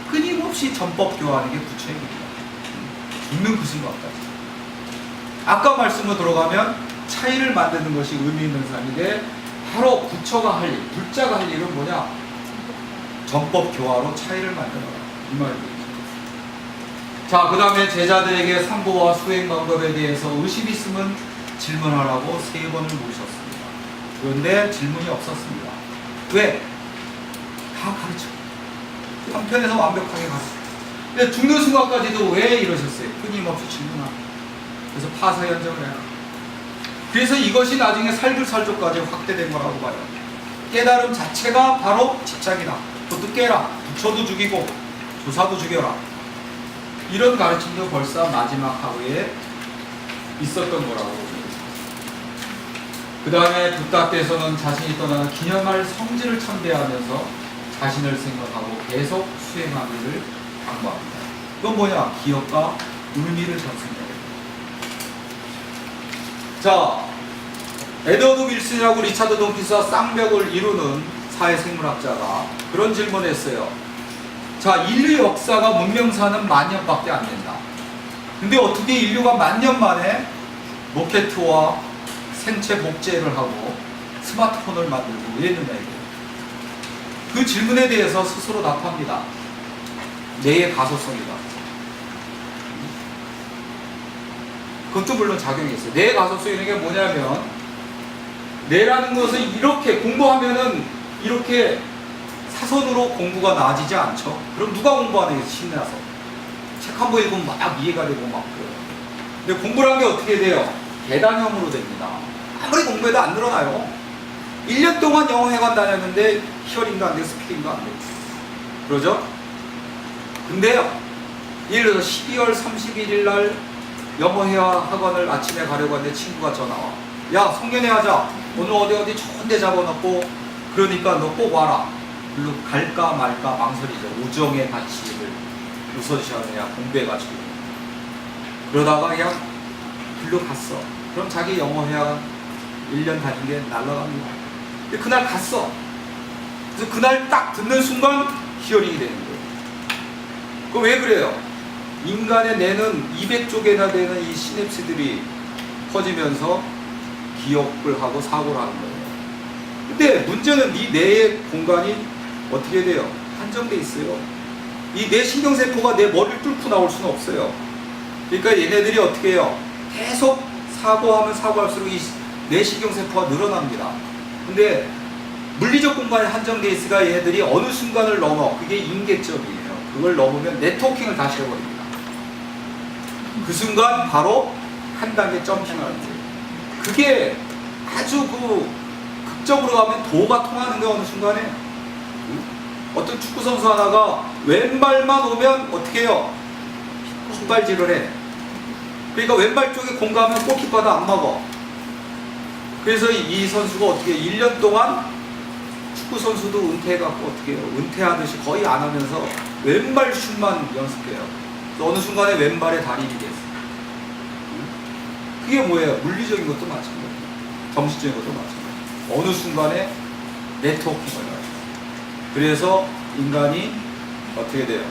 끊임없이 전법 교화하는 게 부처입니다. 죽는 그 순간까지. 아까 말씀으로 들어가면 차이를 만드는 것이 의미 있는 삶인데 바로 부처가 할 일, 불자가 할 일은 뭐냐? 전법 교화로 차이를 만들어라. 이 말이죠. 자, 그 다음에 제자들에게 상고와 수행 방법에 대해서 의심 있으면 질문하라고 3번을 모셨습니다. 그런데 질문이 없었습니다. 왜? 다 가르쳐. 한편에서 완벽하게 가르쳐. 근데 죽는 순간까지도 왜 이러셨어요? 끊임없이 질문하고. 그래서 파사현정을 해라. 그래서 이것이 나중에 살불살조까지 확대된 거라고 봐요. 깨달음 자체가 바로 집착이다. 그것도 깨라. 부처도 죽이고 조사도 죽여라. 이런 가르침도 벌써 마지막 하루에 있었던 거라고 봅니다. 그 다음에 붓다께서는 자신이 떠나는 기념할 성질을 참배하면서 자신을 생각하고 계속 수행하기를 강구합니다. 이건 뭐냐? 기억과 의미를 전승해야 됩니다. 자, 에드워드 윌슨이라고 리차드 돈키스와 쌍벽을 이루는 사회생물학자가 그런 질문을 했어요. 자, 인류 역사가 문명사는 10,000년밖에 안 된다. 근데 어떻게 인류가 10,000년 만에 로켓과 생체 복제를 하고 스마트폰을 만들고 왜 했느냐 이거예요. 그 질문에 대해서 스스로 답합니다. 뇌의 가소성이다. 그것도 물론 작용이 있어요. 뇌의 가소성이라는 게 뭐냐면 뇌라는 것은 이렇게 공부하면은 이렇게 사선으로 공부가 나아지지 않죠. 그럼 누가 공부하는 게 신나서 책 한 번 읽으면 막 이해가 되고 막 그래요. 근데 공부라는 게 어떻게 돼요? 계단형으로 됩니다. 아무리 공부해도 안 늘어나요. 1년 동안 영어회관 다녔는데 히어링도 안 되고 스피킹도 안 되고 그러죠? 근데요, 예를 들어서 12월 31일 날 영어회화 학원을 아침에 가려고 하는데 친구가 전화와. 야, 송년회 하자. 오늘 어디 좋은 데 잡아놓고 그러니까 너 꼭 와라. 물론 갈까 말까 망설이죠. 우정의 가치를 우선시하느냐 공부해가지고. 그러다가 그냥 글로 갔어. 그럼 자기 영어회화 1년 다닌 게 날라갑니다. 근데 그날 갔어. 그래서 그날 딱 듣는 순간 히어링이 되는 거예요. 그거 왜 그래요? 인간의 뇌는 200쪽에나 되는 이 시냅스들이 퍼지면서 기억을 하고 사고를 하는 거예요. 근데 문제는 이 뇌의 공간이 어떻게 돼요? 한정돼 있어요. 이 뇌 신경세포가 내 머리를 뚫고 나올 수는 없어요. 그러니까 얘네들이 어떻게 해요? 계속 사고하면 사고할수록 이 뇌 신경세포가 늘어납니다. 근데 물리적 공간이 한정돼 있으니까 얘네들이 어느 순간을 넘어, 그게 임계점이에요. 그걸 넘으면 네트워킹을 다시 해버립니다. 그 순간 바로 한 단계 점핑하는 거예요. 그게 아주 극적으로 가면 도가 통하는 게 어느 순간에. 어떤 축구선수 하나가 왼발만 오면 어떻게 해요? 헛발질을 해. 그러니까 왼발 쪽에 공 가면 골키퍼도 안 막어. 그래서 이 선수가 어떻게 1년 동안 축구선수도 은퇴해갖고 어떻게 해요? 은퇴하듯이 거의 안 하면서 왼발 슛만 연습해요. 또 어느 순간에 왼발의 달인이 됐어요. 그게 뭐예요? 물리적인 것도 마찬가지예요. 정신적인 것도 마찬가지예요. 어느 순간에 네트워킹을 해요. 그래서 인간이 어떻게 돼요?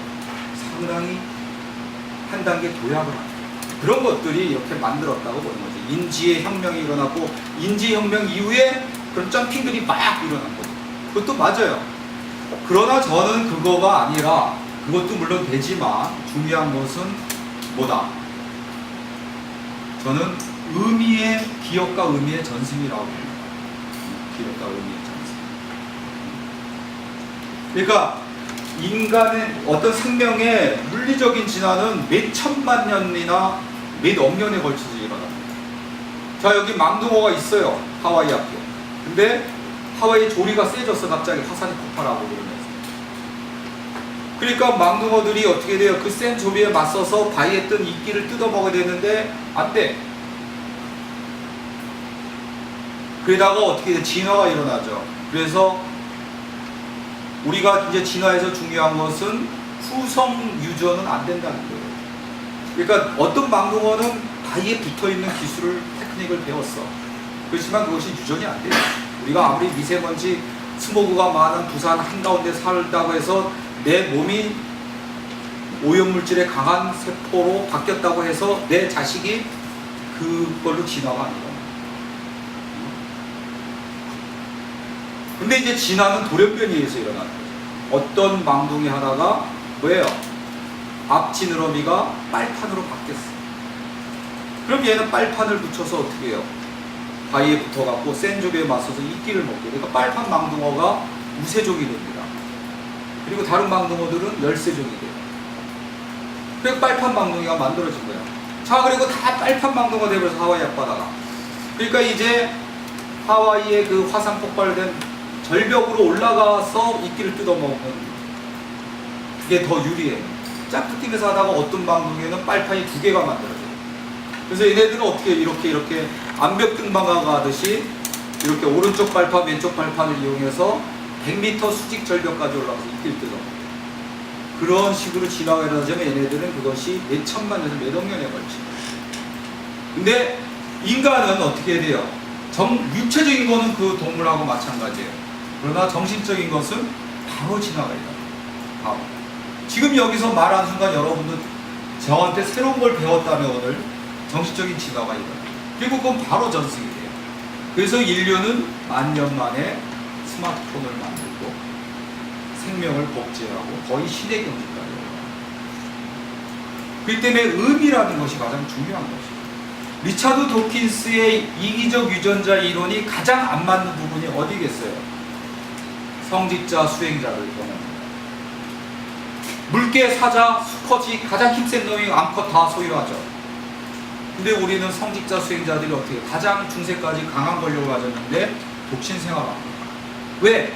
상당히 한 단계 도약을 합니다. 그런 것들이 이렇게 만들었다고 보는 거죠. 인지의 혁명이 일어났고, 인지의 혁명 이후에 그런 점핑들이 막 일어난 거죠. 그것도 맞아요. 그러나 저는 그거가 아니라, 그것도 물론 되지만 중요한 것은 뭐다? 저는 기업과 의미의 전승이라고 봅니다. 기업과 의미의 전승. 그러니까 인간의 어떤 생명의 물리적인 진화는 몇 천만 년이나 몇 억 년에 걸쳐서 일어납니다. 자, 여기 망둥어가 있어요. 하와이 앞에. 근데 하와이 조리가 세졌어. 갑자기 화산이 폭발하고 그러면서. 그러니까 망둥어들이 어떻게 돼요? 그 센 조리에 맞서서 바위에 뜬 이끼를 뜯어먹어야 되는데 안 돼. 그러다가 어떻게 돼? 진화가 일어나죠. 그래서 우리가 이제 진화에서 중요한 것은 후성 유전은 안 된다는 거예요. 그러니까 어떤 망둥어는 바위에 붙어있는 기술을, 테크닉을 배웠어. 그렇지만 그것이 유전이 안 돼요. 우리가 아무리 미세먼지, 스모그가 많은 부산 한가운데 살다고 해서 내 몸이 오염물질에 강한 세포로 바뀌었다고 해서 내 자식이 그걸로 진화가 아니라. 근데 이제 진화는 돌연변이에 의해서 일어나는 거죠. 어떤 망둥이 하나가 뭐예요? 앞지느러미가 빨판으로 바뀌었어요. 그럼 얘는 빨판을 붙여서 어떻게 해요? 바위에 붙어갖고 센 조류에 맞서서 이끼를 먹게. 그러니까 빨판 망둥어가 우세종이 됩니다. 그리고 다른 망둥어들은 열세종이 돼요. 그래서 빨판 망둥이가 만들어진 거예요. 자, 그리고 다 빨판 망둥어 되면서 하와이 앞바다가. 그러니까 이제 하와이의 그 화산 폭발된 절벽으로 올라가서 이끼를 뜯어먹는 그게 더 유리해요. 점프팀에서 하다가 어떤 망둥이는 빨판이 2개가 만들어져요. 그래서 얘네들은 어떻게 이렇게 암벽 등반가 하듯이 이렇게 오른쪽 발판, 왼쪽 발판을 이용해서 100m 수직 절벽까지 올라가서 이끼를 뜯어먹어요. 그런 식으로 진화가 일어나자면 얘네들은 그것이 몇 천만 년에서 몇 억 년에 걸쳐요. 근데 인간은 어떻게 돼요? 육체적인 거는 그 동물하고 마찬가지예요. 그러나 정신적인 것은 바로 진화가 일어나요. 바로. 지금 여기서 말하는 순간 여러분도 저한테 새로운 걸 배웠다면 오늘 정신적인 진화가 일어나요. 그리고 그건 바로 전승이 돼요. 그래서 인류는 만년 만에 스마트폰을 만들고 생명을 복제하고 거의 시대 경제까지 올라가요. 그렇기 때문에 의미라는 것이 가장 중요한 것이죠. 리차드 도킨스의 이기적 유전자 이론이 가장 안 맞는 부분이 어디겠어요? 성직자, 수행자를 보는 물개, 사자, 수컷이 가장 힘센 놈이 암컷 다 소유하죠. 근데 우리는 성직자, 수행자들이 어떻게 가장 중세까지 강한 권력을 가졌는데 독신 생활합니다. 왜?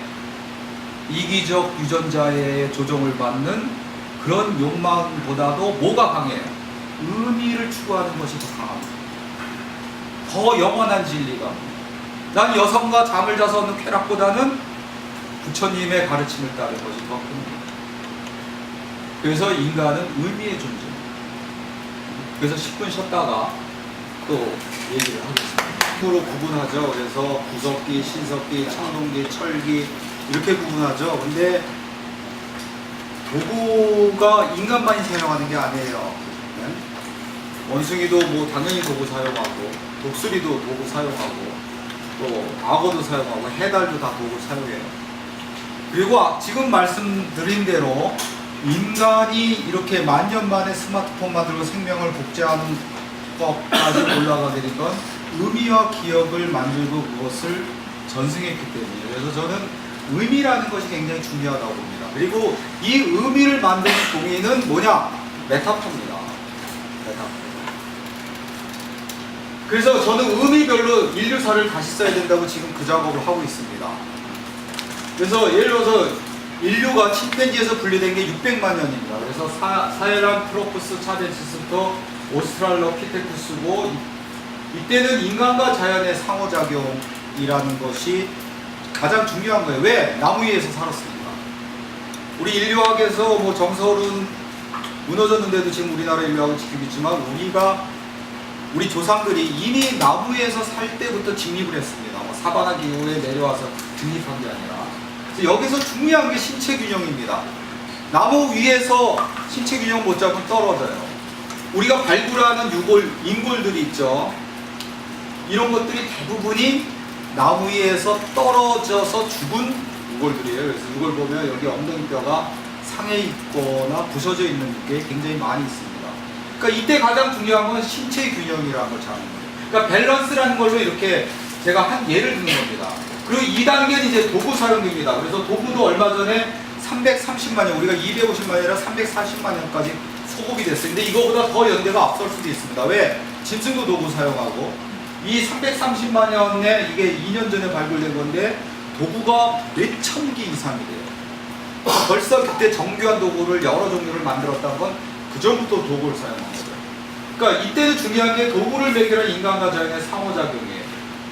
이기적 유전자의 조종을 받는 그런 욕망보다도 뭐가 강해요? 의미를 추구하는 것이 더 강합니다. 더 영원한 진리가. 난 여성과 잠을 자서 얻는 쾌락보다는 부처님의 가르침을 따르는 것이 더 큽니다. 그래서 인간은 의미의 존재입니다. 그래서 10분 쉬었다가 또 얘기를 하겠습니다. 으로 구분하죠. 그래서 구석기, 신석기, 청동기, 철기 이렇게 구분하죠. 근데 도구가 인간만이 사용하는 게 아니에요. 원숭이도 뭐 당연히 도구 사용하고, 독수리도 도구 사용하고, 또 악어도 사용하고, 해달도 다 도구 사용해요. 그리고 지금 말씀드린 대로 인간이 이렇게 만년 만에 스마트폰 만들고 생명을 복제하는 것까지 올라가게 된 건 의미와 기억을 만들고 그것을 전승했기 때문이에요. 그래서 저는 의미라는 것이 굉장히 중요하다고 봅니다. 그리고 이 의미를 만드는 동의는 뭐냐? 메타포입니다. 메타포. 그래서 저는 의미별로 인류사를 다시 써야 된다고 지금 그 작업을 하고 있습니다. 그래서 예를 들어서 인류가 침팬지에서 분리된 게 600만 년입니다. 그래서 사헬란트로푸스 차벤시스부터 오스트랄로피테쿠스고, 이때는 인간과 자연의 상호작용이라는 것이 가장 중요한 거예요. 왜? 나무 위에서 살았습니다. 우리 인류학에서 뭐 정설은 무너졌는데도 지금 우리나라 인류학을 지키고 있지만 우리 조상들이 이미 나무 위에서 살 때부터 직립을 했습니다. 뭐 사바나 기후에 내려와서 직립한 게 아니라. 그래서 여기서 중요한 게 신체 균형입니다. 나무 위에서 신체 균형 못 잡으면 떨어져요. 우리가 발굴하는 인골들이 있죠. 이런 것들이 대부분이 나무 위에서 떨어져서 죽은 유골들이에요. 그래서 이걸 보면 여기 엉덩이뼈가 상해 있거나 부서져 있는 게 굉장히 많이 있습니다. 그러니까 이때 가장 중요한 건 신체 균형이라는 걸 잡는 거예요. 그러니까 밸런스라는 걸로 이렇게 제가 한 예를 드는 겁니다. 그리고 2단계는 이제 도구 사용입니다. 그래서 도구도 얼마 전에 330만 년, 우리가 250만 년이라 340만 년까지 소급이 됐어요. 근데 이거보다 더 연대가 앞설 수도 있습니다. 왜? 짐승도 도구 사용하고, 이 330만 년에 이게 2년 전에 발굴된 건데 도구가 몇천 개 이상이 돼요. 벌써 그때 정교한 도구를 여러 종류를 만들었다는 건 그 전부터 도구를 사용한 거예요. 그러니까 이때는 중요한 게 도구를 매개한 인간과 자연의 상호작용이에요.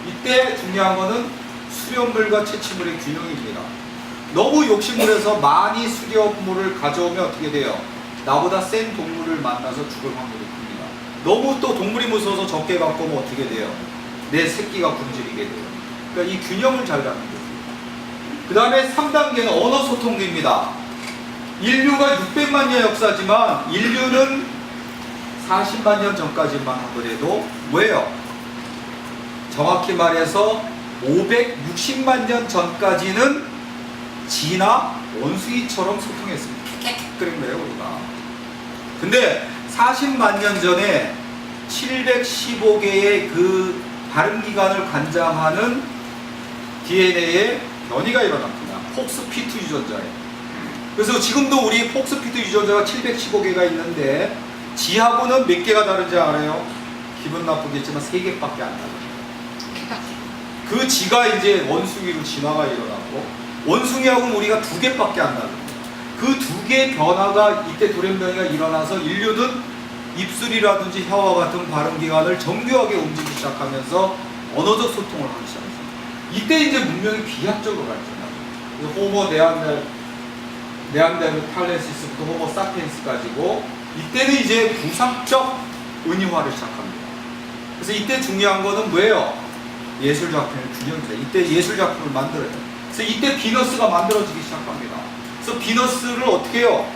이때 중요한 거는 수렵물과 채취물의 균형입니다. 너무 욕심을 해서 많이 수렵물을 가져오면 어떻게 돼요? 나보다 센 동물을 만나서 죽을 확률이 큽니다. 너무 또 동물이 무서워서 적게 갖고 오면 어떻게 돼요? 내 새끼가 굶주리게 돼요. 그러니까 이 균형을 잘 잡는 거죠. 그 다음에 3단계는 언어 소통입니다. 인류가 600만 년 역사지만 인류는 40만 년 전까지만 하더라도 뭐예요? 정확히 말해서 560만 년 전까지는 쥐나 원숭이처럼 소통했습니다. 그런 거예요, 우리가. 근데 40만 년 전에 715개의 그 발음기관을 관장하는 DNA에 변이가 일어납니다. 폭스피트 유전자에. 그래서 지금도 우리 폭스피트 유전자가 715개가 있는데 쥐하고는 몇 개가 다른지 알아요? 기분 나쁘겠지만 3개밖에 안 달라요. 그 쥐가 이제 원숭이로 진화가 일어나고 원숭이하고는 우리가 2개밖에 안 달라요. 그 2개의 변화가 이때 돌연변이가 일어나서 인류는 입술이라든지 혀와 같은 발음기관을 정교하게 움직이기 시작하면서 언어적 소통을 하기 시작했어요. 이때 이제 문명이 비약적으로 발전하고 호모 네안데르탈렌시스부터 호모 사피엔스까지고 이때는 이제 구상적 은유화를 시작합니다. 그래서 이때 중요한 거는 뭐예요? 예술 작품의 균형입니다. 이때 예술 작품을 만들어요. 그래서 이때 비너스가 만들어지기 시작합니다. 그래서 비너스를 어떻게 해요?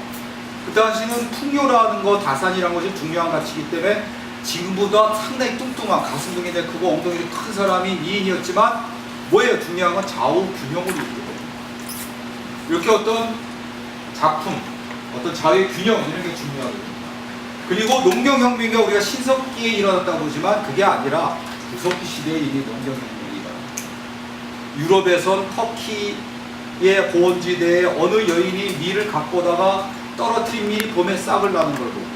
그 당시는 풍요라는 거, 다산이라는 것이 중요한 가치이기 때문에 지금보다 상당히 뚱뚱한 가슴 등이 크고 엉덩이도 큰 사람이 미인이었지만 뭐예요? 중요한 건 좌우 균형을 이루거든요. 이렇게 어떤 작품, 어떤 자유의 균형 이런 게 중요하거든요. 그리고 농경혁명이 우리가 신석기에 일어났다고 보지만 그게 아니라 구석기 시대에 이미 농경혁명이 일어났어요. 유럽에선 터키의 고원지대에 어느 여인이 밀을 갖고 오다가 떨어뜨린 밀이 봄에 싹을 나는 걸 보고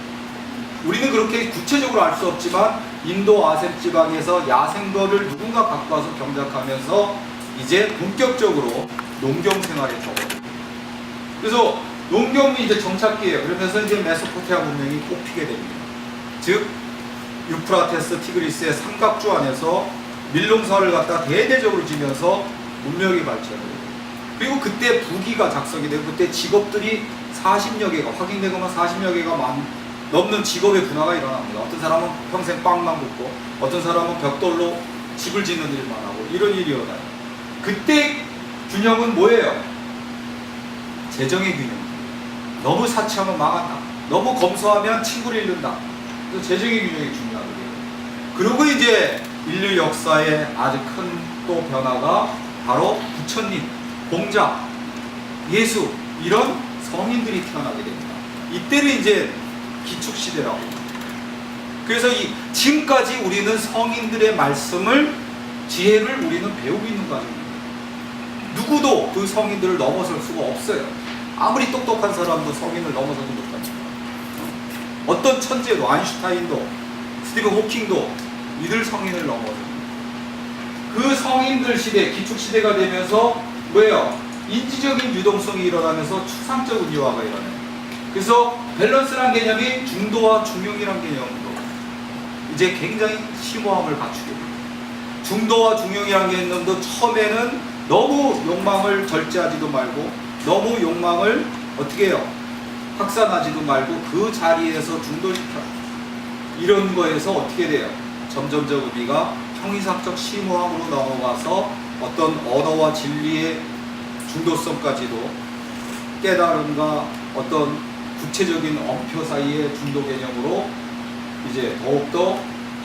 우리는 그렇게 구체적으로 알 수 없지만 인도 아셉 지방에서 야생거를 누군가 갖고 와서 경작하면서 이제 본격적으로 농경 생활에 접어들어요. 그래서 농경이 이제 정착기예요. 그러면서 이제 메소포타미아 문명이 꽃피게 됩니다. 즉 유프라테스 티그리스의 삼각주 안에서 밀농사를 갖다 대대적으로 지면서 문명이 발전해요. 그리고 그때 부기가 작성이 되고 그때 직업들이 40여 개가 확인되거나 40여 개가 넘는 직업의 분화가 일어납니다. 어떤 사람은 평생 빵만 굽고 어떤 사람은 벽돌로 집을 짓는 일만 하고 이런 일이 일어나요. 그때 균형은 뭐예요? 재정의 균형. 너무 사치하면 망한다. 너무 검소하면 친구를 잃는다. 그래서 재정의 균형이 중요하거든요. 그리고 이제 인류 역사의 아주 큰 또 변화가 바로 부처님, 공자, 예수 이런 성인들이 태어나게 됩니다. 이때를 이제 기축시대라고 합니다. 그래서 지금까지 우리는 성인들의 말씀을, 지혜를 우리는 배우고 있는 과정입니다. 누구도 그 성인들을 넘어설 수가 없어요. 아무리 똑똑한 사람도 성인을 넘어서지 못합니다. 어떤 천재도, 아인슈타인도, 스티븐 호킹도 이들 성인을 넘어서 그 성인들 시대, 기축시대가 되면서 뭐예요? 인지적인 유동성이 일어나면서 추상적 은유화가 일어나요. 그래서 밸런스란 개념이 중도와 중용이란 개념으로 이제 굉장히 심오함을 갖추게 됩니다. 중도와 중용이란 개념도 처음에는 너무 욕망을 절제하지도 말고 너무 욕망을 어떻게 해요? 확산하지도 말고 그 자리에서 중도시켜. 이런 거에서 어떻게 돼요? 점점점 의미가 형이상적 심오함으로 넘어가서 어떤 언어와 진리의 중도성까지도 깨달음과 어떤 구체적인 엄표 사이의 중도 개념으로 이제 더욱더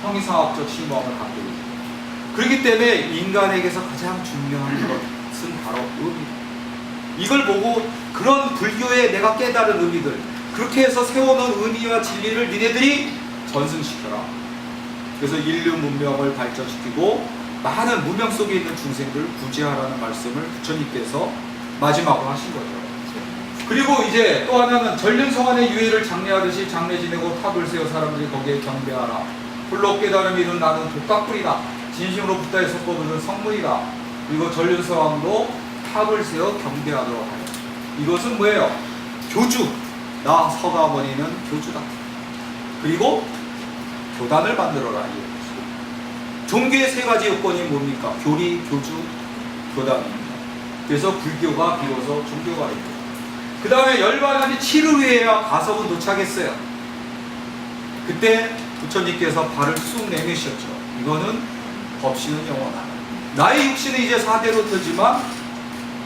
형이상학적 심오함을 갖게 되죠. 그렇기 때문에 인간에게서 가장 중요한 것은 바로 의미다. 이걸 보고 그런 불교의 내가 깨달은 의미들, 그렇게 해서 세워놓은 의미와 진리를 니네들이 전승시켜라. 그래서 인류 문명을 발전시키고 많은 문명 속에 있는 중생들을 구제하라는 말씀을 부처님께서 마지막으로 하신 거죠. 그리고 이제 또 하나는 전륜성안의 유해를 장례하듯이 장례 지내고 탑을 세워 사람들이 거기에 경배하라. 홀로 깨달음이 이룬 나는 독각불이다. 진심으로 부다에 속거두는 성문이다. 그리고 전륜성왕도 탑을 세워 경배하도록 하라. 이것은 뭐예요? 교주. 나 서가모니는 교주다. 그리고 교단을 만들어라. 종교의 세 가지 요건이 뭡니까? 교리, 교주, 교단입니다. 그래서 불교가 비로소 종교가 됩니다. 그 다음에 열반하니 7일 후에야 가석은 도착했어요. 그때 부처님께서 발을 쑥 내미셨죠. 이거는 법신은 영원하다. 나의 육신은 이제 사대로 되지만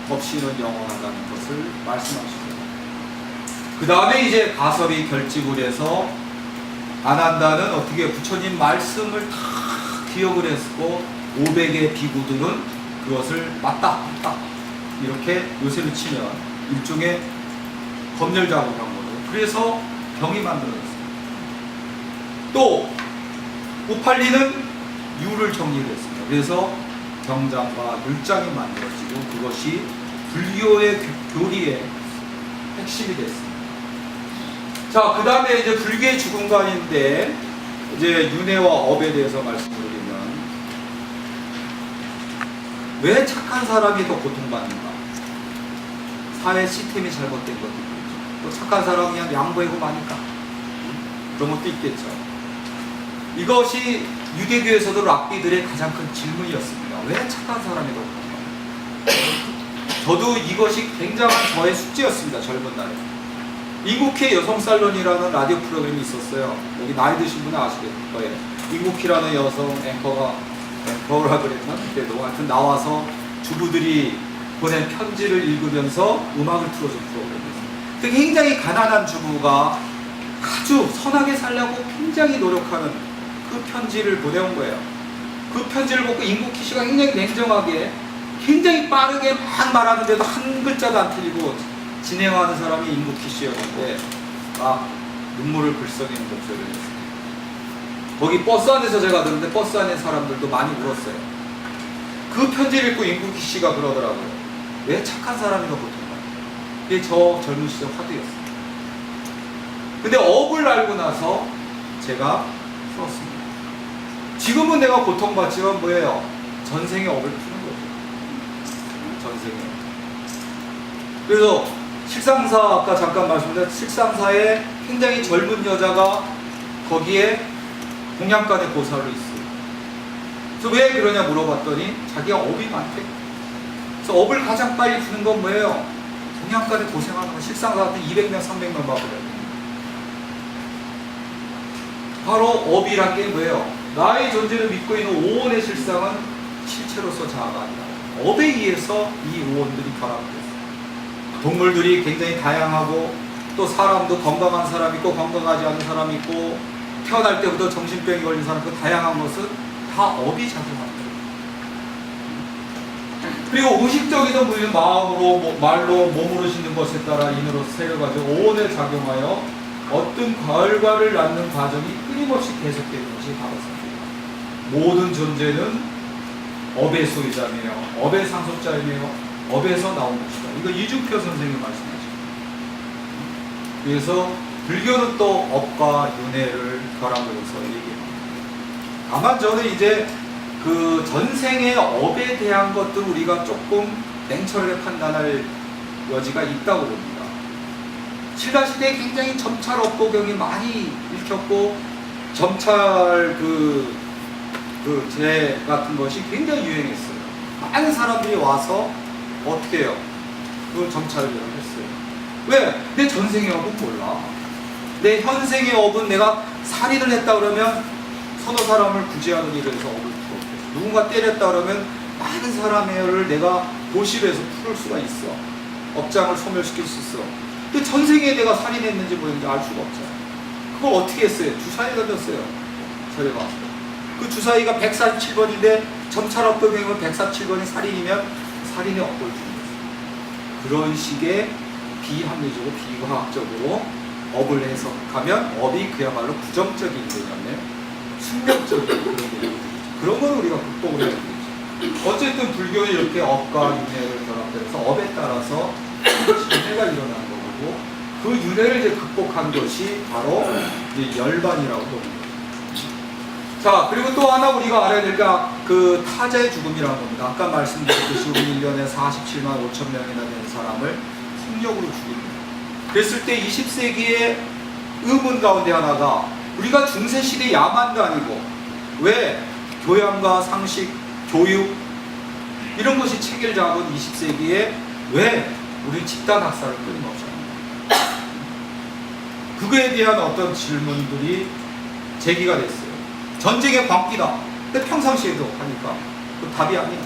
법신은 영원하다는 것을 말씀하셨어요. 그 다음에 이제 가섭이 결집을 해서 안 한다는 어떻게 부처님 말씀을 다 기억을 했고 500의 비구들은 그것을 맞다 이렇게 요새로 치면 일종의 검열 작업한 거죠. 그래서 병이 만들어졌어요. 또 우팔리는 유를 정리를 했습니다. 그래서 경장과 율장이 만들어지고 그것이 불교의 교리의 핵심이 됐습니다. 자, 그 다음에 이제 불교의 주근관인데 이제 윤회와 업에 대해서 말씀드리면 왜 착한 사람이 더 고통받는가? 사회 시스템이 잘못된 것도 있겠죠. 또 착한 사람은 그냥 양보하고 마니까 그런 것도 있겠죠. 이것이 유대교에서도 랍비들의 가장 큰 질문이었습니다. 왜 착한 사람이 더 고통받는가? 저도 이것이 굉장한 저의 숙제였습니다. 젊은 날에. 이국희 여성살론이라는 라디오 프로그램이 있었어요. 여기 나이 드신 분은 아시겠을 거예요. 이국희라는 여성 앵커라 그랬나? 그때도 하여튼 나와서 주부들이 보낸 편지를 읽으면서 음악을 틀어준 프로그램이었어요. 굉장히 가난한 주부가 아주 선하게 살려고 굉장히 노력하는 그 편지를 보내온 거예요. 그 편지를 보고 임국희 씨가 굉장히 냉정하게 굉장히 빠르게 막 말하는데도 한 글자도 안 틀리고 진행하는 사람이 임국희 씨였는데 막 눈물을 글썽이는 목소리를 했어요. 거기 버스 안에서 제가 들었는데 버스 안에 사람들도 많이 울었어요. 그 편지를 읽고 임국희 씨가 그러더라고요. 왜 착한 사람이 더 고통받냐. 그게 저 젊은 시절 화두였어요. 근데 업을 알고 나서 제가 풀었습니다. 지금은 내가 고통받지만 뭐예요? 전생의 업을 푸는 거죠. 전생의. 그래서 식상사 아까 잠깐 말씀드렸는데 식상사에 굉장히 젊은 여자가 거기에 공양간의 고사로 있어요. 그래서 왜 그러냐 물어봤더니 자기가 업이 많대. 그래서 업을 가장 빨리 푸는 건 뭐예요? 공양간에 고생하는 거. 식상사 같은 200명 300명 봐버려요. 바로 업이란 게 뭐예요? 나의 존재를 믿고 있는 오온의 실상은 실체로서 자아가 아니라 업에 의해서 이 오온들이 결합됐어요. 동물들이 굉장히 다양하고 또 사람도 건강한 사람 있고 건강하지 않은 사람 있고 태어날 때부터 정신병이 걸린 사람 그 다양한 것은 다 업이 작용하는 거예요. 그리고 의식적이든 무슨 마음으로 말로 몸으로 싣는 것에 따라 인으로 세려가지고 오온에 작용하여 어떤 결과를 낳는 과정이 끊임없이 계속되는 것이 바로 사실입니다. 모든 존재는 업의 소유자이며 업의 상속자이며 업에서 나온 것이다. 이거 이중표 선생님이 말씀하십니다. 그래서 불교는 또 업과 윤회를 결합해서 얘기합니다. 다만 저는 이제 그 전생의 업에 대한 것도 우리가 조금 냉철하게 판단할 여지가 있다고 봅니다. 신라시대에 굉장히 점찰 업보경이 많이 읽혔고 점찰 제 같은 것이 굉장히 유행했어요. 많은 사람들이 와서 어떻게 해요? 그걸 점찰을 했어요. 왜? 내 전생의 업은 몰라. 내 현생의 업은 내가 살인을 했다 그러면 서너 사람을 구제하는 일을 해서 업을 풀었고, 누군가 때렸다 그러면 많은 사람의 열을 내가 도시로 해서 풀을 수가 있어. 업장을 소멸시킬 수 있어. 근데 전생에 내가 살인했는지 뭐였는지 알 수가 없잖아. 그걸 어떻게 했어요? 주사위 던졌어요. 저리 봐. 그 주사위가 147번인데 점찰업도 경우는 147번이 살인이면 살인의 업을 주는 거예요. 그런 식의 비합리적으로 비과학적으로 업을 해석하면 업이 그야말로 부정적인 개념에 숙명적인 그런 개념이죠. 그런 건 우리가 극복을 해야 되죠. 어쨌든 불교는 이렇게 업과 윤회를 결합해서 업에 따라서 윤회가 일어나는 거고, 그 윤회를 이제 극복한 것이 바로 이제 열반이라고 봅니다. 자, 그리고 또 하나 우리가 알아야 될 게 그 타자의 죽음이라는 겁니다. 아까 말씀드렸듯이 우리 1년에 47만 5천 명이나 되는 사람을 폭력으로 죽입니다. 그랬을 때 20세기의 의문 가운데 하나가, 우리가 중세시대 야만도 아니고 왜 교양과 상식, 교육 이런 것이 체계를 잡은 20세기에 왜 우리 집단 학살을 끊임없이 합니까? 그거에 대한 어떤 질문들이 제기가 됐어요. 전쟁의 광기다. 근데 평상시에도 하니까 그 답이 아니야.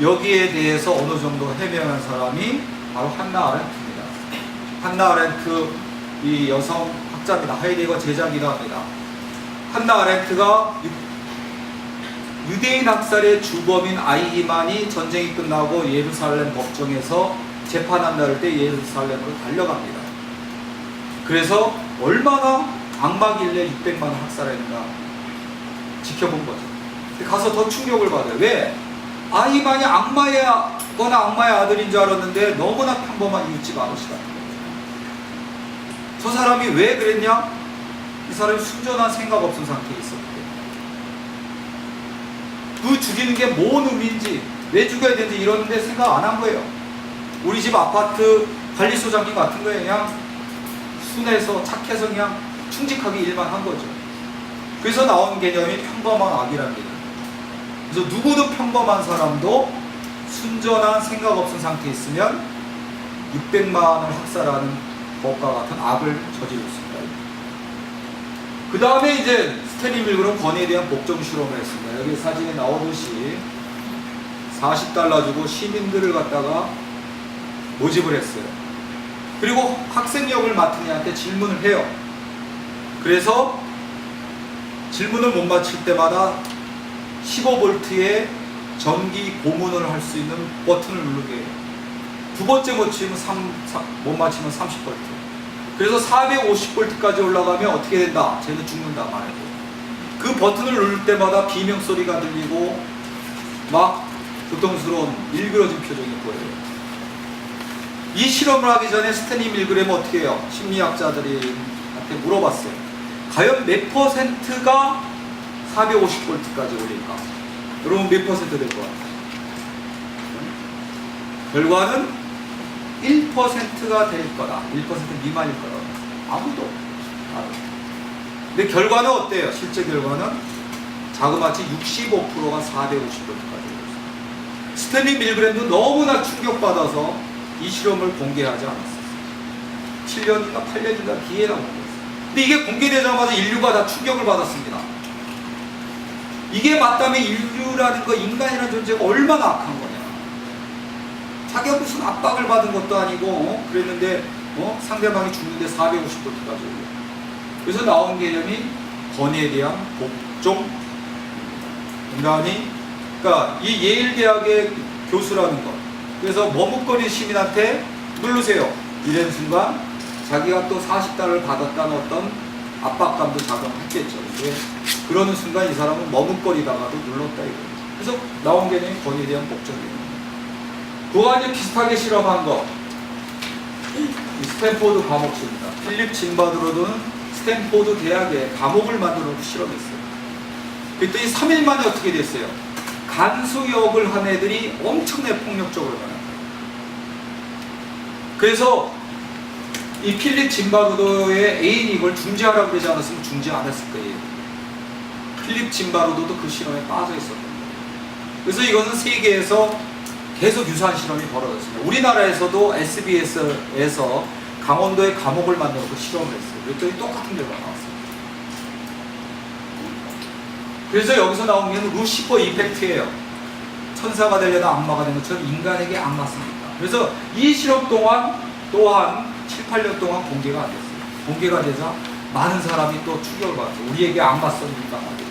여기에 대해서 어느 정도 해명한 사람이 바로 한나 아렌트입니다. 한나 아렌트, 이 여성 학자입니다. 하이데거 제자기도 합니다. 한나 아렌트가 유대인 학살의 주범인 아이히만이 전쟁이 끝나고 예루살렘 법정에서 재판한다 할 때 예루살렘으로 달려갑니다. 그래서 얼마나 악마길래 600만 원 학살했는가 지켜본 거죠. 가서 더 충격을 받아요. 왜? 아이히만이 악마거나 악마의 아들인 줄 알았는데 너무나 평범한 이웃집 아저씨 같은 거죠. 저 사람이 왜 그랬냐? 이 사람이 순전한 생각 없은 상태에 있었기 때문에. 그 죽이는 게 뭔 의미인지, 왜 죽여야 되는지 이러는데 생각 안 한 거예요. 우리 집 아파트 관리소장님 같은 거예요. 그냥 순해서 착해서 그냥 충직하게 일만 한 거죠. 그래서 나온 개념이 평범한 악이라는 개념. 그래서 누구도 평범한 사람도 순전한 생각 없은 상태에 있으면 600만을 학살하는 것과 같은 악을 저지를 수 있다. 그 다음에 이제 스탠리 밀그럼 권위에 대한 복종 실험을 했습니다. 여기 사진에 나오듯이 $40 주고 시민들을 갖다가 모집을 했어요. 그리고 학생 역을 맡은 애한테 질문을 해요. 그래서 질문을 못 맞힐 때마다 15V의 전기 고문을 할 수 있는 버튼을 누르게 해요. 두 번째 못 맞히면 30V. 그래서 450V까지 올라가면 어떻게 된다? 쟤는 죽는다 말해요. 그 버튼을 누를 때마다 비명소리가 들리고 막 고통스러운 일그러진 표정이 보여요. 이 실험을 하기 전에 스탠리 밀그램은 어떻게 해요? 심리학자들한테 물어봤어요. 과연 몇 %가 450V까지 올릴까? 여러분 몇 % 될 것 같아요? 결과는 1%가 될 거다. 1% 미만일 거다. 아무도 알아요. 근데 결과는 어때요? 실제 결과는 자그마치 65%가 450V까지 올렸어요. 스탠리 밀그램도 너무나 충격받아서 이 실험을 공개하지 않았어요. 7년인가 8년인가 뒤에 나온 거예요. 근데 이게 공개되자마자 인류가 다 충격을 받았습니다. 이게 맞다면 인류라는 거, 인간이라는 존재가 얼마나 악한 거냐. 자기가 무슨 압박을 받은 것도 아니고 그랬는데 상대방이 죽는데 450V까지 올려. 그래서 나온 개념이 권위에 대한 복종. 인간이, 그러니까 이 예일 대학의 교수라는 것. 그래서 머뭇거린 시민한테 누르세요. 이런 순간 자기가 또 $40을 받았다는 어떤 압박감도 작용했겠죠. 그러는 순간 이 사람은 머뭇거리다가도 눌렀다 이거예요. 그래서 나온 개념이 권위에 대한 복종이에요. 그와 이제 비슷하게 실험한 거, 이 스탠포드 감옥입니다. 필립 짐바드로드는 스탠포드 대학에 감옥을 만들어 실험했어요. 그랬더니 3일 만에 어떻게 됐어요? 간수역을 한 애들이 엄청나게 폭력적으로 변합니다. 그래서 이 필립 짐바르도의 애인이 이걸 중지하라고 그러지 않았으면 중지 안 했을 거예요. 필립 짐바르도도 그 실험에 빠져 있었던 거예요. 그래서 이것은 세계에서 계속 유사한 실험이 벌어졌습니다. 우리나라에서도 SBS에서 강원도에 감옥을 만들어서 실험을 했어요. 그랬더니 똑같은 결과가 나왔어요. 그래서 여기서 나온 게 루시퍼 이펙트예요. 천사가 되려다 악마가 된 것처럼 인간에게 안 맞습니다. 그래서 이 실험 또한 7, 8년 동안 공개가 안 됐어요. 공개가 되자 많은 사람이 또 충격을 받죠. 우리에게 안 맞습니까? 말이죠.